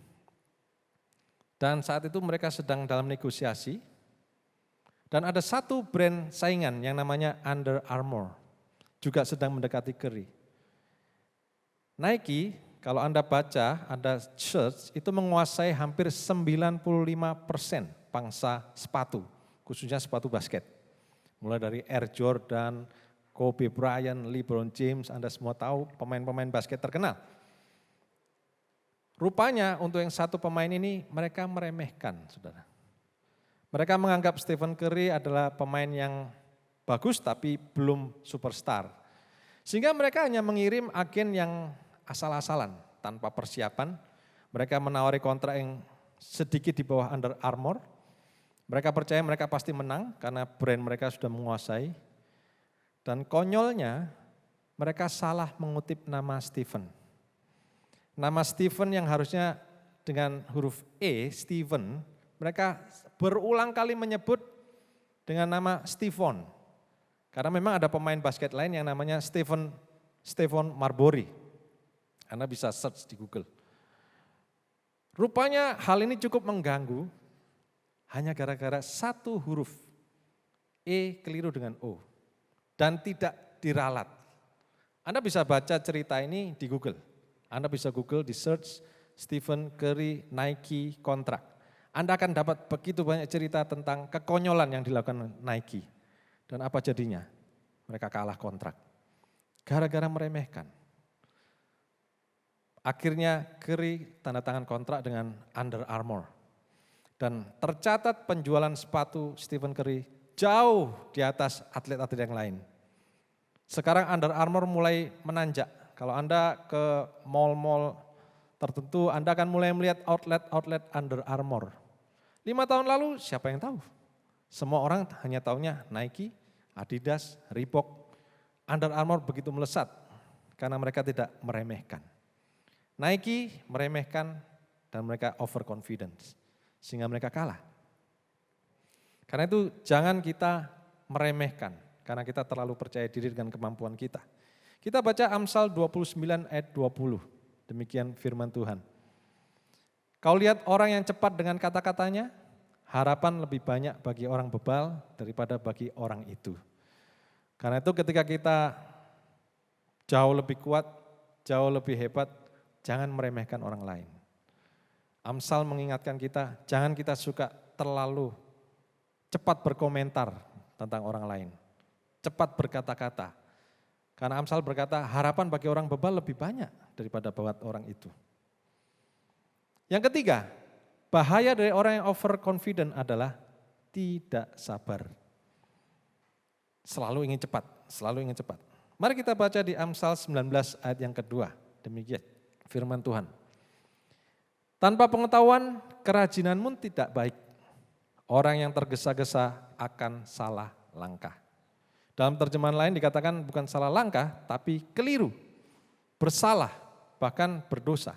H: dan saat itu mereka sedang dalam negosiasi dan ada satu brand saingan yang namanya Under Armour juga sedang mendekati Curry. Nike kalau Anda baca, Anda search itu menguasai hampir 95% pangsa sepatu, khususnya sepatu basket. Mulai dari Air Jordan, Kobe Bryant, LeBron James, Anda semua tahu pemain-pemain basket terkenal. Rupanya untuk yang satu pemain ini mereka meremehkan, saudara. Mereka menganggap Stephen Curry adalah pemain yang bagus tapi belum superstar. Sehingga mereka hanya mengirim agen yang asal-asalan, tanpa persiapan. Mereka menawari kontrak yang sedikit di bawah Under Armour. Mereka percaya mereka pasti menang karena brand mereka sudah menguasai. Dan konyolnya mereka salah mengutip nama Stephen. Nama Stephen yang harusnya dengan huruf E, Stephen, mereka berulang kali menyebut dengan nama Stephon. Karena memang ada pemain basket lain yang namanya Stephon Marbury. Anda bisa search di Google. Rupanya hal ini cukup mengganggu hanya gara-gara satu huruf E keliru dengan O dan tidak diralat. Anda bisa baca cerita ini di Google. Anda bisa Google di search Stephen Curry Nike kontrak. Anda akan dapat begitu banyak cerita tentang kekonyolan yang dilakukan Nike. Dan apa jadinya? Mereka kalah kontrak. Gara-gara meremehkan. Akhirnya Curry tanda tangan kontrak dengan Under Armour. Dan tercatat penjualan sepatu Stephen Curry jauh di atas atlet-atlet yang lain. Sekarang Under Armour mulai menanjak. Kalau Anda ke mall-mall tertentu, Anda akan mulai melihat outlet Under Armour. 5 tahun lalu siapa yang tahu? Semua orang hanya taunya Nike, Adidas, Reebok. Under Armour begitu melesat karena mereka tidak meremehkan. Nike meremehkan dan mereka overconfidence sehingga mereka kalah. Karena itu jangan kita meremehkan karena kita terlalu percaya diri dengan kemampuan kita. Kita baca Amsal 29 ayat 20, demikian firman Tuhan. Kau lihat orang yang cepat dengan kata-katanya, harapan lebih banyak bagi orang bebal daripada bagi orang itu. Karena itu ketika kita jauh lebih kuat, jauh lebih hebat, jangan meremehkan orang lain. Amsal mengingatkan kita, jangan kita suka terlalu cepat berkomentar tentang orang lain. Cepat berkata-kata. Karena Amsal berkata, harapan bagi orang bebal lebih banyak daripada buat orang itu. Yang ketiga, bahaya dari orang yang overconfident adalah tidak sabar. Selalu ingin cepat, selalu ingin cepat. Mari kita baca di Amsal 19 ayat yang kedua. Demikian firman Tuhan. Tanpa pengetahuan, kerajinanmu tidak baik. Orang yang tergesa-gesa akan salah langkah. Dalam terjemahan lain dikatakan bukan salah langkah, tapi keliru, bersalah, bahkan berdosa.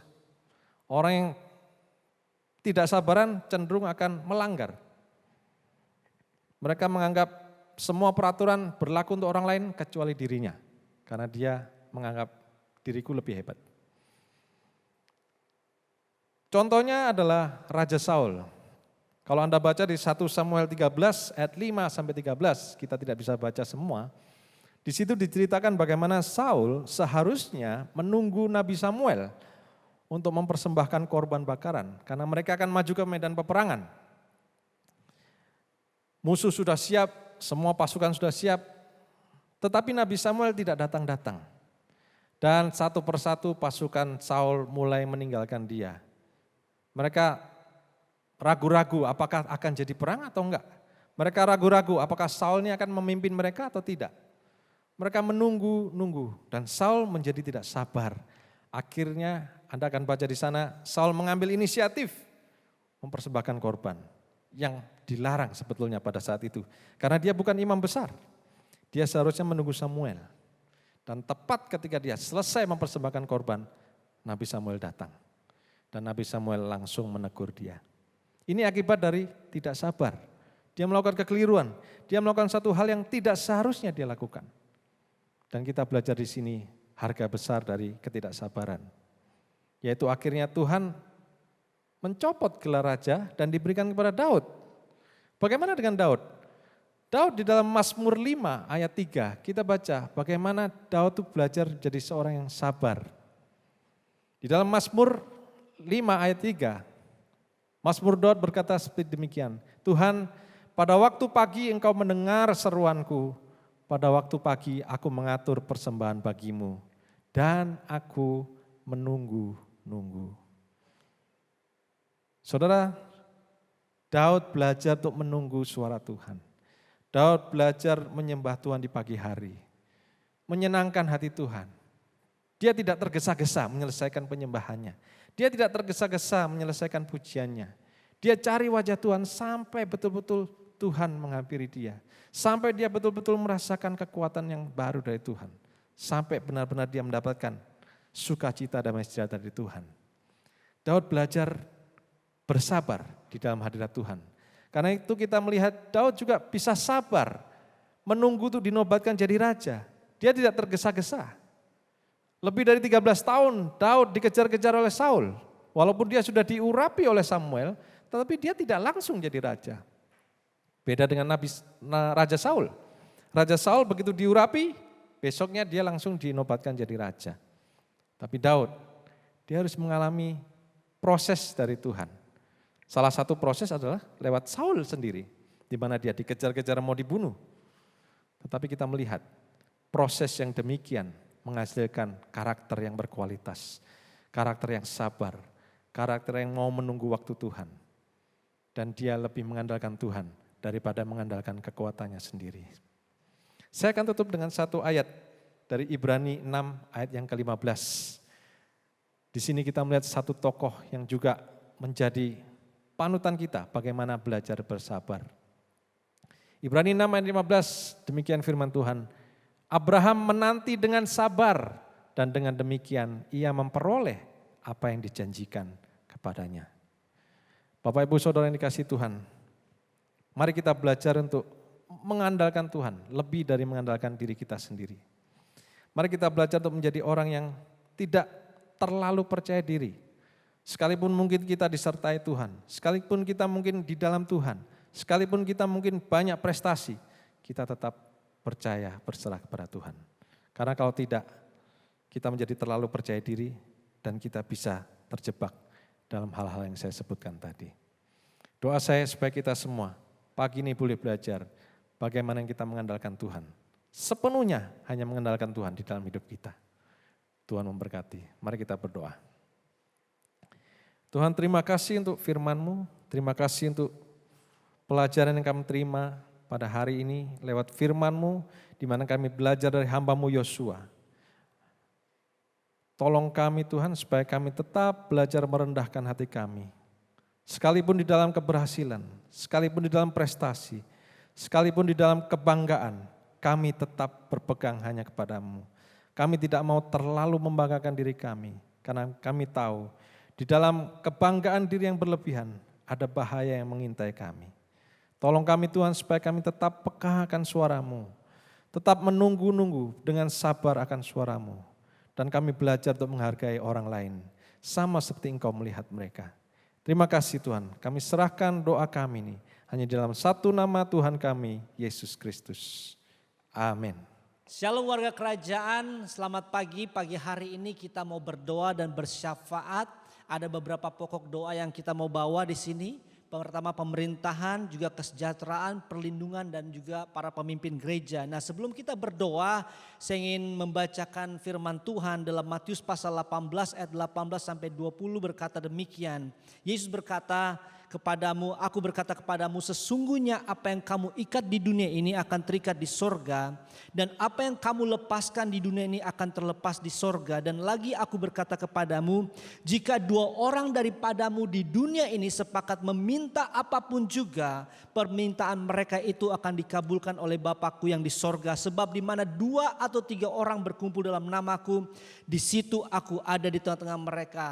H: Orang yang tidak sabaran cenderung akan melanggar. Mereka menganggap semua peraturan berlaku untuk orang lain kecuali dirinya. Karena dia menganggap diriku lebih hebat. Contohnya adalah Raja Saul. Kalau Anda baca di 1 Samuel 13 ayat 5 sampai 13, kita tidak bisa baca semua. Di situ diceritakan bagaimana Saul seharusnya menunggu Nabi Samuel untuk mempersembahkan korban bakaran. Karena mereka akan maju ke medan peperangan. Musuh sudah siap, semua pasukan sudah siap. Tetapi Nabi Samuel tidak datang-datang. Dan satu persatu pasukan Saul mulai meninggalkan dia. Mereka ragu-ragu apakah akan jadi perang atau enggak. Mereka ragu-ragu apakah Saul ini akan memimpin mereka atau tidak. Mereka menunggu dan Saul menjadi tidak sabar. Akhirnya Anda akan baca di sana, Saul mengambil inisiatif mempersembahkan korban yang dilarang sebetulnya pada saat itu. Karena dia bukan imam besar, dia seharusnya menunggu Samuel. Dan tepat ketika dia selesai mempersembahkan korban, Nabi Samuel datang. Dan Nabi Samuel langsung menegur dia. Ini akibat dari tidak sabar. Dia melakukan kekeliruan, dia melakukan satu hal yang tidak seharusnya dia lakukan. Dan kita belajar di sini harga besar dari ketidaksabaran. Yaitu akhirnya Tuhan mencopot gelar raja dan diberikan kepada Daud. Bagaimana dengan Daud? Daud di dalam Mazmur 5 ayat 3 kita baca bagaimana Daud itu belajar jadi seorang yang sabar. Di dalam Mazmur 5 ayat 3, Mazmur Daud berkata seperti demikian, Tuhan, pada waktu pagi engkau mendengar seruanku, pada waktu pagi aku mengatur persembahan bagimu, dan aku menunggu-nunggu. Saudara, Daud belajar untuk menunggu suara Tuhan. Daud belajar menyembah Tuhan di pagi hari, menyenangkan hati Tuhan. Dia tidak tergesa-gesa menyelesaikan penyembahannya. Dia tidak tergesa-gesa menyelesaikan pujiannya. Dia cari wajah Tuhan sampai betul-betul Tuhan menghampiri dia. Sampai dia betul-betul merasakan kekuatan yang baru dari Tuhan. Sampai benar-benar dia mendapatkan sukacita damai sejahtera dari Tuhan. Daud belajar bersabar di dalam hadirat Tuhan. Karena itu kita melihat Daud juga bisa sabar, menunggu untuk dinobatkan jadi raja. Dia tidak tergesa-gesa. Lebih dari 13 tahun Daud dikejar-kejar oleh Saul. Walaupun dia sudah diurapi oleh Samuel, tetapi dia tidak langsung jadi raja. Beda dengan Raja Saul. Raja Saul begitu diurapi, besoknya dia langsung dinobatkan jadi raja. Tapi Daud, dia harus mengalami proses dari Tuhan. Salah satu proses adalah lewat Saul sendiri, di mana dia dikejar-kejar mau dibunuh. Tetapi kita melihat proses yang demikian menghasilkan karakter yang berkualitas, karakter yang sabar, karakter yang mau menunggu waktu Tuhan. Dan dia lebih mengandalkan Tuhan daripada mengandalkan kekuatannya sendiri. Saya akan tutup dengan satu ayat dari Ibrani 6 ayat yang ke-15. Di sini kita melihat satu tokoh yang juga menjadi panutan kita bagaimana belajar bersabar. Ibrani 6 ayat 15, demikian firman Tuhan. Abraham menanti dengan sabar dan dengan demikian ia memperoleh apa yang dijanjikan kepadanya. Bapak Ibu Saudara yang dikasihi Tuhan, mari kita belajar untuk mengandalkan Tuhan lebih dari mengandalkan diri kita sendiri. Mari kita belajar untuk menjadi orang yang tidak terlalu percaya diri. Sekalipun mungkin kita disertai Tuhan, sekalipun kita mungkin di dalam Tuhan, sekalipun kita mungkin banyak prestasi, kita tetap percaya, berserah kepada Tuhan. Karena kalau tidak, kita menjadi terlalu percaya diri dan kita bisa terjebak dalam hal-hal yang saya sebutkan tadi. Doa saya supaya kita semua pagi ini boleh belajar bagaimana kita mengandalkan Tuhan. Sepenuhnya hanya mengandalkan Tuhan di dalam hidup kita. Tuhan memberkati. Mari kita berdoa. Tuhan, terima kasih untuk firman-Mu, terima kasih untuk pelajaran yang kami terima pada hari ini lewat firman-Mu, di mana kami belajar dari hamba-Mu Yosua. Tolong kami Tuhan supaya kami tetap belajar merendahkan hati kami. Sekalipun di dalam keberhasilan, sekalipun di dalam prestasi, sekalipun di dalam kebanggaan, kami tetap berpegang hanya kepada-Mu. Kami tidak mau terlalu membanggakan diri kami, karena kami tahu di dalam kebanggaan diri yang berlebihan ada bahaya yang mengintai kami. Tolong kami Tuhan supaya kami tetap peka akan suara-Mu, tetap menunggu-nunggu dengan sabar akan suara-Mu. Dan kami belajar untuk menghargai orang lain, sama seperti Engkau melihat mereka. Terima kasih Tuhan, kami serahkan doa kami ini hanya dalam satu nama Tuhan kami, Yesus Kristus. Amin.
I: Shalom warga kerajaan, selamat pagi. Pagi hari ini kita mau berdoa dan bersyafaat. Ada beberapa pokok doa yang kita mau bawa di sini. Pertama pemerintahan, juga kesejahteraan, perlindungan dan juga para pemimpin gereja. Nah sebelum kita berdoa, saya ingin membacakan firman Tuhan dalam Matius pasal 18 ayat 18 sampai 20 berkata demikian. Yesus berkata kepadamu, aku berkata kepadamu, sesungguhnya apa yang kamu ikat di dunia ini akan terikat di sorga, dan apa yang kamu lepaskan di dunia ini akan terlepas di sorga. Dan lagi aku berkata kepadamu, jika dua orang daripadamu di dunia ini sepakat meminta apapun juga, permintaan mereka itu akan dikabulkan oleh Bapakku yang di sorga. Sebab di mana 2 atau 3 orang berkumpul dalam namaku, di situ aku ada di tengah-tengah mereka.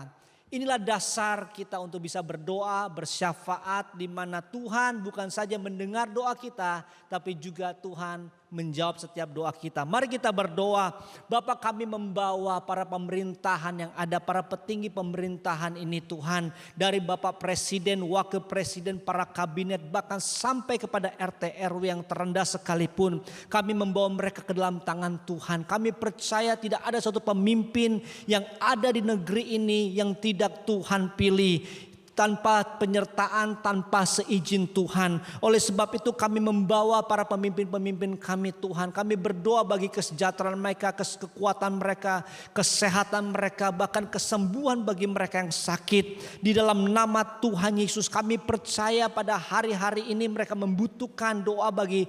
I: Inilah dasar kita untuk bisa berdoa, bersyafaat, di mana Tuhan bukan saja mendengar doa kita, tapi juga Tuhan menjawab setiap doa kita. Mari kita berdoa. Bapa, kami membawa para pemerintahan yang ada, para petinggi pemerintahan ini Tuhan. Dari Bapak Presiden, Wakil Presiden, para kabinet, bahkan sampai kepada RT RW yang terendah sekalipun. Kami membawa mereka ke dalam tangan Tuhan. Kami percaya tidak ada satu pemimpin yang ada di negeri ini yang tidak Tuhan pilih. Tanpa penyertaan, tanpa seizin Tuhan. Oleh sebab itu kami membawa para pemimpin-pemimpin kami Tuhan. Kami berdoa bagi kesejahteraan mereka, kekuatan mereka, kesehatan mereka, bahkan kesembuhan bagi mereka yang sakit. Di dalam nama Tuhan Yesus kami percaya pada hari-hari ini mereka membutuhkan doa bagi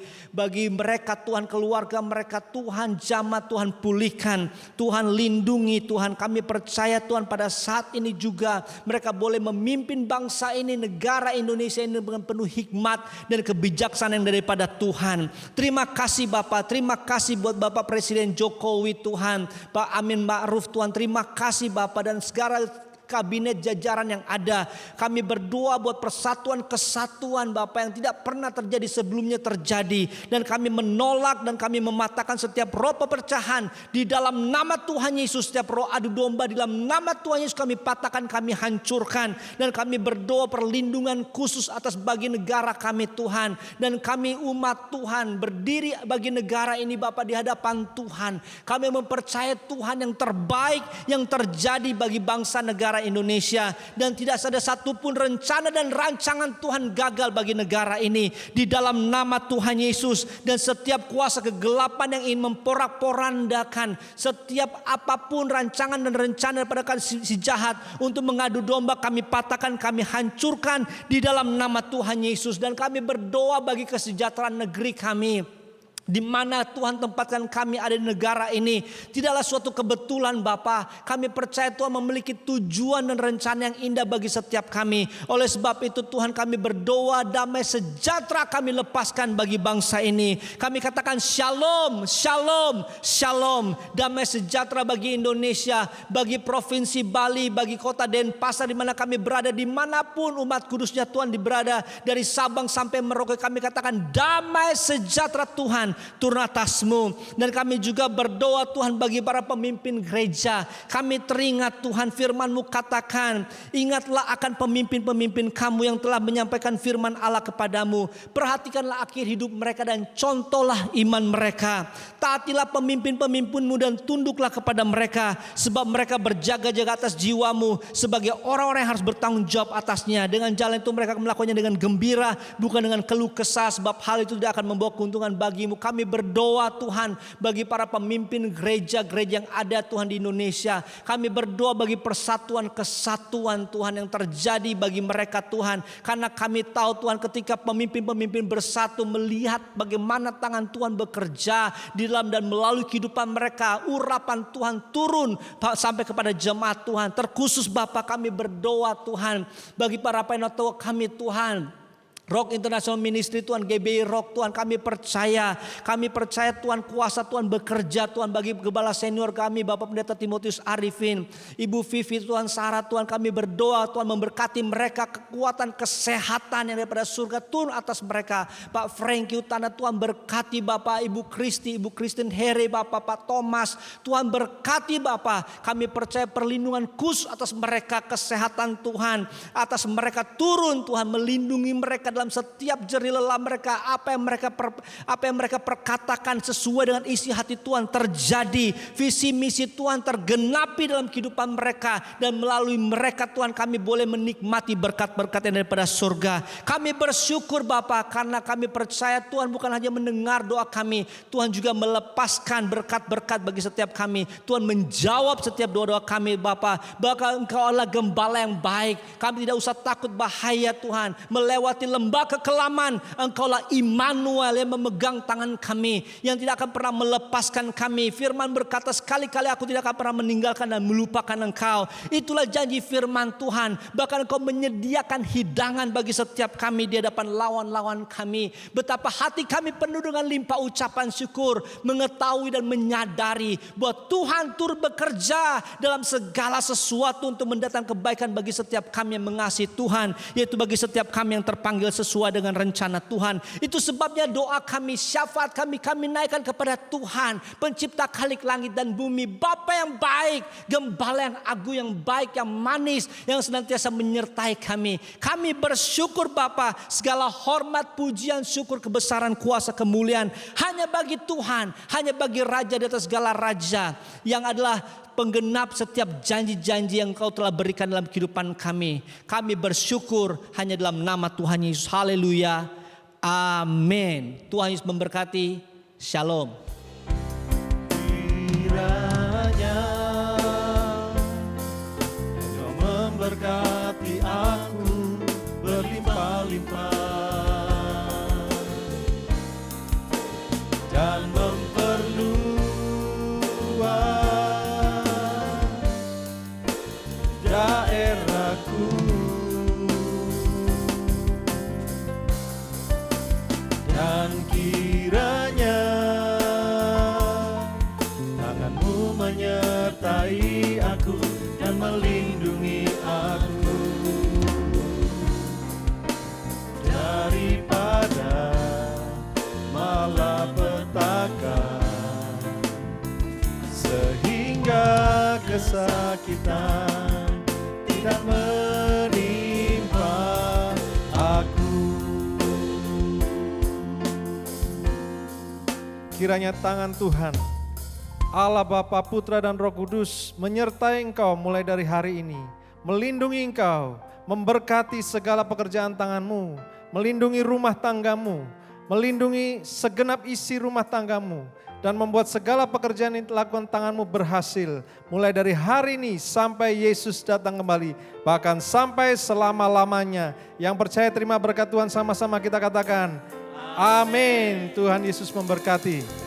I: mereka Tuhan, keluarga mereka Tuhan jamah, Tuhan pulihkan, Tuhan lindungi Tuhan. Kami percaya Tuhan pada saat ini juga mereka boleh memimpin bangsa ini, negara Indonesia ini dengan penuh hikmat dan kebijaksanaan yang daripada Tuhan. Terima kasih Bapak, terima kasih buat Bapak Presiden Jokowi Tuhan, Pak Amin Ma'ruf Tuhan, terima kasih Bapak, dan segala kabinet jajaran yang ada. Kami berdoa buat persatuan kesatuan Bapak yang tidak pernah terjadi sebelumnya terjadi. Dan kami menolak dan kami mematahkan setiap roh perpecahan di dalam nama Tuhan Yesus. Setiap roh adu domba di dalam nama Tuhan Yesus kami patahkan, kami hancurkan. Dan kami berdoa perlindungan khusus atas bagi negara kami Tuhan. Dan kami umat Tuhan berdiri bagi negara ini Bapak di hadapan Tuhan. Kami mempercayai Tuhan yang terbaik yang terjadi bagi bangsa negara Indonesia. Dan tidak ada satupun rencana dan rancangan Tuhan gagal bagi negara ini. Di dalam nama Tuhan Yesus. Dan setiap kuasa kegelapan yang ingin memporak-porandakan setiap apapun rancangan dan rencana daripada si jahat untuk mengadu domba, kami patahkan, kami hancurkan di dalam nama Tuhan Yesus. Dan kami berdoa bagi kesejahteraan negeri kami. Di mana Tuhan tempatkan kami ada di negara ini tidaklah suatu kebetulan Bapa. Kami percaya Tuhan memiliki tujuan dan rencana yang indah bagi setiap kami. Oleh sebab itu Tuhan kami berdoa damai sejahtera kami lepaskan bagi bangsa ini. Kami katakan shalom, shalom, shalom. Damai sejahtera bagi Indonesia, bagi provinsi Bali, bagi kota Denpasar di mana kami berada, dimanapun umat kudusnya Tuhan berada, dari Sabang sampai Merauke, kami katakan damai sejahtera Tuhan turun atasmu. Dan kami juga berdoa Tuhan bagi para pemimpin gereja. Kami teringat Tuhan firman-Mu katakan, ingatlah akan pemimpin-pemimpin kamu yang telah menyampaikan firman Allah kepadamu. Perhatikanlah akhir hidup mereka dan contohlah iman mereka. Taatilah pemimpin-pemimpinmu dan tunduklah kepada mereka. Sebab mereka berjaga-jaga atas jiwamu sebagai orang-orang yang harus bertanggung jawab atasnya. Dengan jalan itu mereka melakukannya dengan gembira, bukan dengan keluh kesah, sebab hal itu tidak akan membawa keuntungan bagimu. Kami berdoa Tuhan bagi para pemimpin gereja-gereja yang ada Tuhan di Indonesia. Kami berdoa bagi persatuan kesatuan Tuhan yang terjadi bagi mereka Tuhan. Karena kami tahu Tuhan ketika pemimpin-pemimpin bersatu melihat bagaimana tangan Tuhan bekerja di dalam dan melalui kehidupan mereka, urapan Tuhan turun sampai kepada jemaat Tuhan. Terkhusus Bapa kami berdoa Tuhan bagi para penatua kami Tuhan. Rock International Ministry Tuhan, GBI Rock Tuhan, kami percaya Tuhan kuasa Tuhan bekerja Tuhan bagi gembala senior kami Bapak Pendeta Timotius Arifin, Ibu Vivi Tuhan, Sarah Tuhan, kami berdoa Tuhan memberkati mereka, kekuatan kesehatan yang daripada surga turun atas mereka. Pak Franky Utana Tuhan berkati Bapak, Ibu Kristi, Ibu Kristen Here, Bapak Pak Thomas Tuhan berkati Bapak. Kami percaya perlindungan khusus atas mereka, kesehatan Tuhan atas mereka turun Tuhan, melindungi mereka dalam setiap jeri lelah mereka. Apa yang mereka perkatakan sesuai dengan isi hati Tuhan terjadi. Visi misi Tuhan tergenapi dalam kehidupan mereka. Dan melalui mereka Tuhan kami boleh menikmati berkat-berkat yang daripada surga. Kami bersyukur Bapa karena kami percaya Tuhan bukan hanya mendengar doa kami, Tuhan juga melepaskan berkat-berkat bagi setiap kami. Tuhan menjawab setiap doa-doa kami Bapa. Bahkan Engkau adalah gembala yang baik. Kami tidak usah takut bahaya Tuhan melewati lembah kekelaman. Engkaulah Immanuel yang memegang tangan kami, yang tidak akan pernah melepaskan kami. Firman berkata sekali-kali aku tidak akan pernah meninggalkan dan melupakan engkau. Itulah janji firman Tuhan. Bahkan engkau menyediakan hidangan bagi setiap kami di hadapan lawan-lawan kami. Betapa hati kami penuh dengan limpah ucapan syukur, mengetahui dan menyadari bahwa Tuhan turut bekerja dalam segala sesuatu untuk mendatangkan kebaikan bagi setiap kami yang mengasihi Tuhan, yaitu bagi setiap kami yang terpanggil sesuai dengan rencana Tuhan. Itu sebabnya doa kami, syafaat kami naikkan kepada Tuhan, pencipta khalik langit dan bumi, Bapa yang baik, gembala yang agung, yang baik, yang manis, yang senantiasa menyertai kami. Kami bersyukur Bapa, segala hormat, pujian, syukur, kebesaran, kuasa, kemuliaan hanya bagi Tuhan, hanya bagi Raja di atas segala raja, yang adalah penggenap setiap janji-janji yang Kau telah berikan dalam kehidupan kami. Kami bersyukur hanya dalam nama Tuhan Yesus. Haleluya. Amin. Tuhan Yesus memberkati. Shalom.
H: Kiranya Kau memberkati aku berlimpah-limpah dan memperluas daerahku, dan kiranya kesakitan tidak menimpa aku. Kiranya tangan Tuhan, Allah Bapa, Putra dan Roh Kudus menyertai engkau mulai dari hari ini, melindungi engkau, memberkati segala pekerjaan tanganmu, melindungi rumah tanggamu, melindungi segenap isi rumah tanggamu, dan membuat segala pekerjaan yang dilakukan tanganmu berhasil, mulai dari hari ini sampai Yesus datang kembali, bahkan sampai selama-lamanya. Yang percaya terima berkat Tuhan, sama-sama kita katakan, amin. Tuhan Yesus memberkati.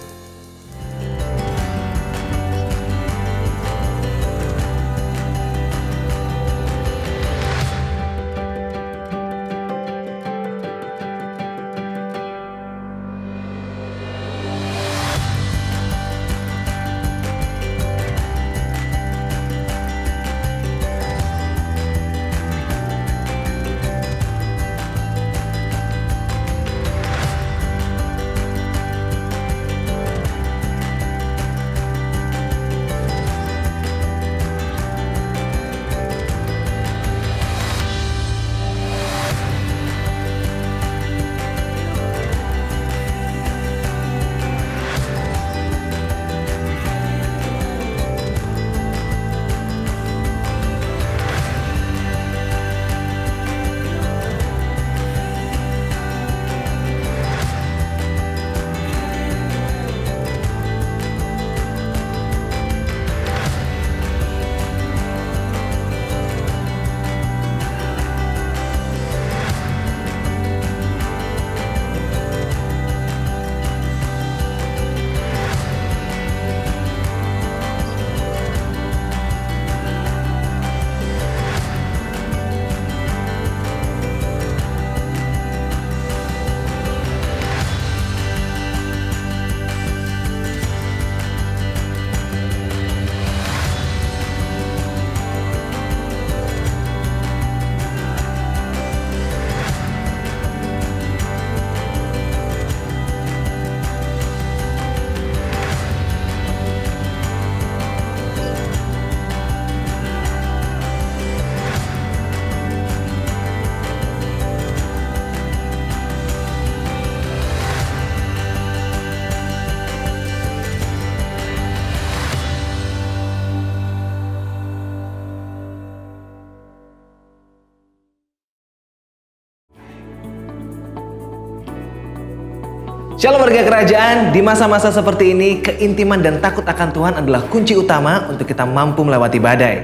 B: Shalom warga kerajaan, di masa-masa seperti ini, keintiman dan takut akan Tuhan adalah kunci utama untuk kita mampu melewati badai.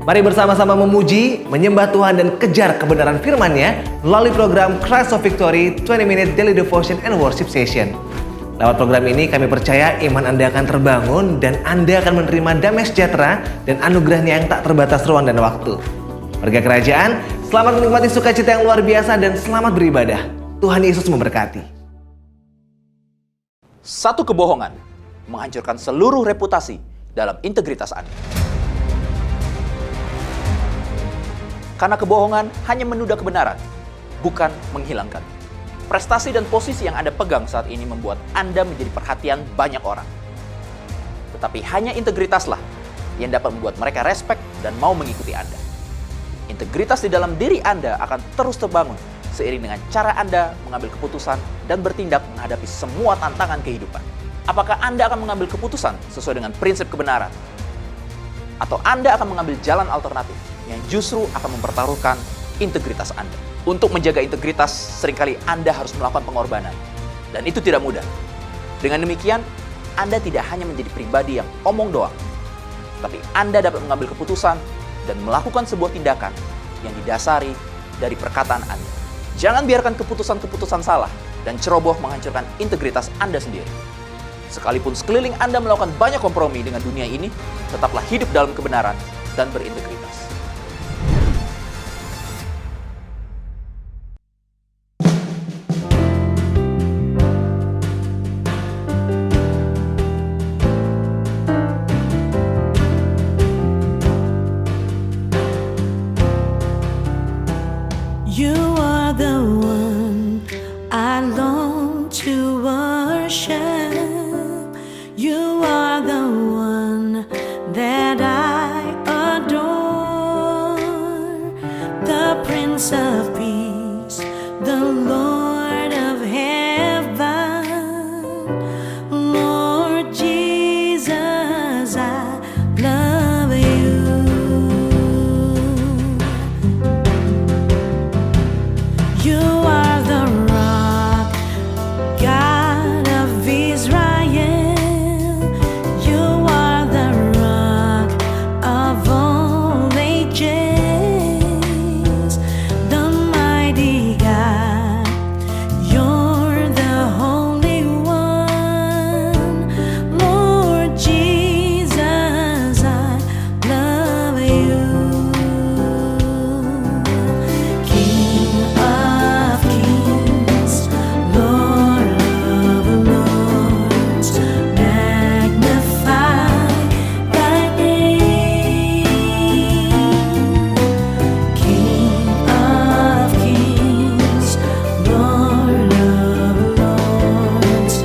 B: Mari bersama-sama memuji, menyembah Tuhan dan kejar kebenaran firman-Nya melalui program Christ of Victory 20 Minute Daily Devotion and Worship Session. Lewat program ini kami percaya iman Anda akan terbangun dan Anda akan menerima damai sejahtera dan anugerah-Nya yang tak terbatas ruang dan waktu. Warga kerajaan, selamat menikmati sukacita yang luar biasa dan selamat beribadah. Tuhan Yesus memberkati.
J: Satu kebohongan menghancurkan seluruh reputasi dalam integritas Anda. Karena kebohongan hanya menunda kebenaran, bukan menghilangkan. Prestasi dan posisi yang Anda pegang saat ini membuat Anda menjadi perhatian banyak orang. Tetapi hanya integritaslah yang dapat membuat mereka respek dan mau mengikuti Anda. Integritas di dalam diri Anda akan terus terbangun seiring dengan cara Anda mengambil keputusan dan bertindak menghadapi semua tantangan kehidupan. Apakah Anda akan mengambil keputusan sesuai dengan prinsip kebenaran? Atau Anda akan mengambil jalan alternatif yang justru akan mempertaruhkan integritas Anda? Untuk menjaga integritas, seringkali Anda harus melakukan pengorbanan. Dan itu tidak mudah. Dengan demikian, Anda tidak hanya menjadi pribadi yang omong doang, tapi Anda dapat mengambil keputusan dan melakukan sebuah tindakan yang didasari dari perkataan Anda. Jangan biarkan keputusan-keputusan salah dan ceroboh menghancurkan integritas Anda sendiri. Sekalipun sekeliling Anda melakukan banyak kompromi dengan dunia ini, tetaplah hidup dalam kebenaran dan berintegritas.
C: You are the one I long to worship. You are the one that I the Lord of heaven. Lord Jesus, I love you. You are the rock, God of Israel. You are the rock of all ages, the mighty God. You're the Holy One, Lord Jesus, I love you. King of kings, Lord of lords, magnify thy name. King of kings, Lord of lords,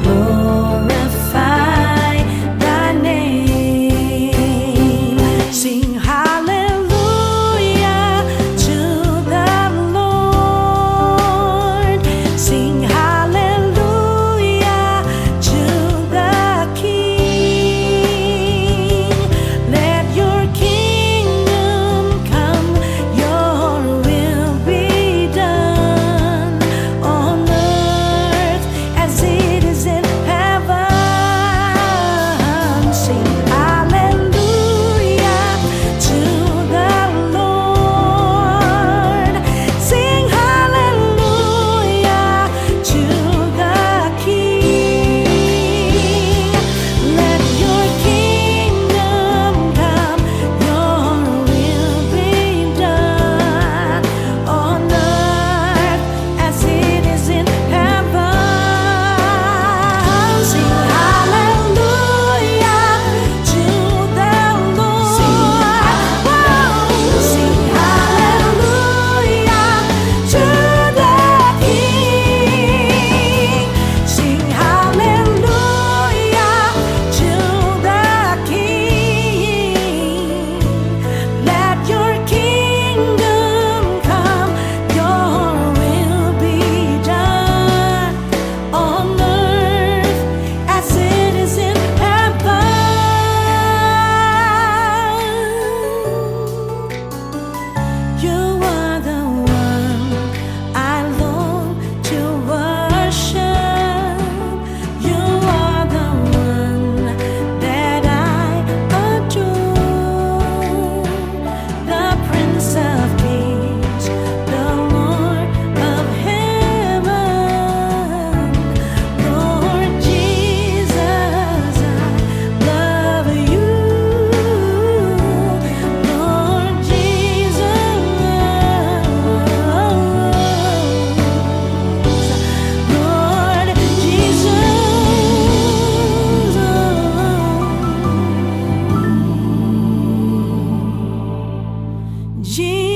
C: glorify thy name. Sing hallelujah to the Lord. Sing hallelujah to the King. Let your kingdom come, your will be done on earth as it is in heaven. Sing hallelujah to the Lord. Sing hallelujah to the King. Let your kingdom come, your will be done on earth as it is in heaven. Sing hallelujah to the Lord. Sing hallelujah to the King. Sing hallelujah to the King. Let your kingdom come, your will be done on earth as it is in heaven. You are the one I long to worship. You are the one that I adore. The Prince of Peace, the Lord of heaven. Lord Jesus, I love you. Lord Jesus, Lord Jesus,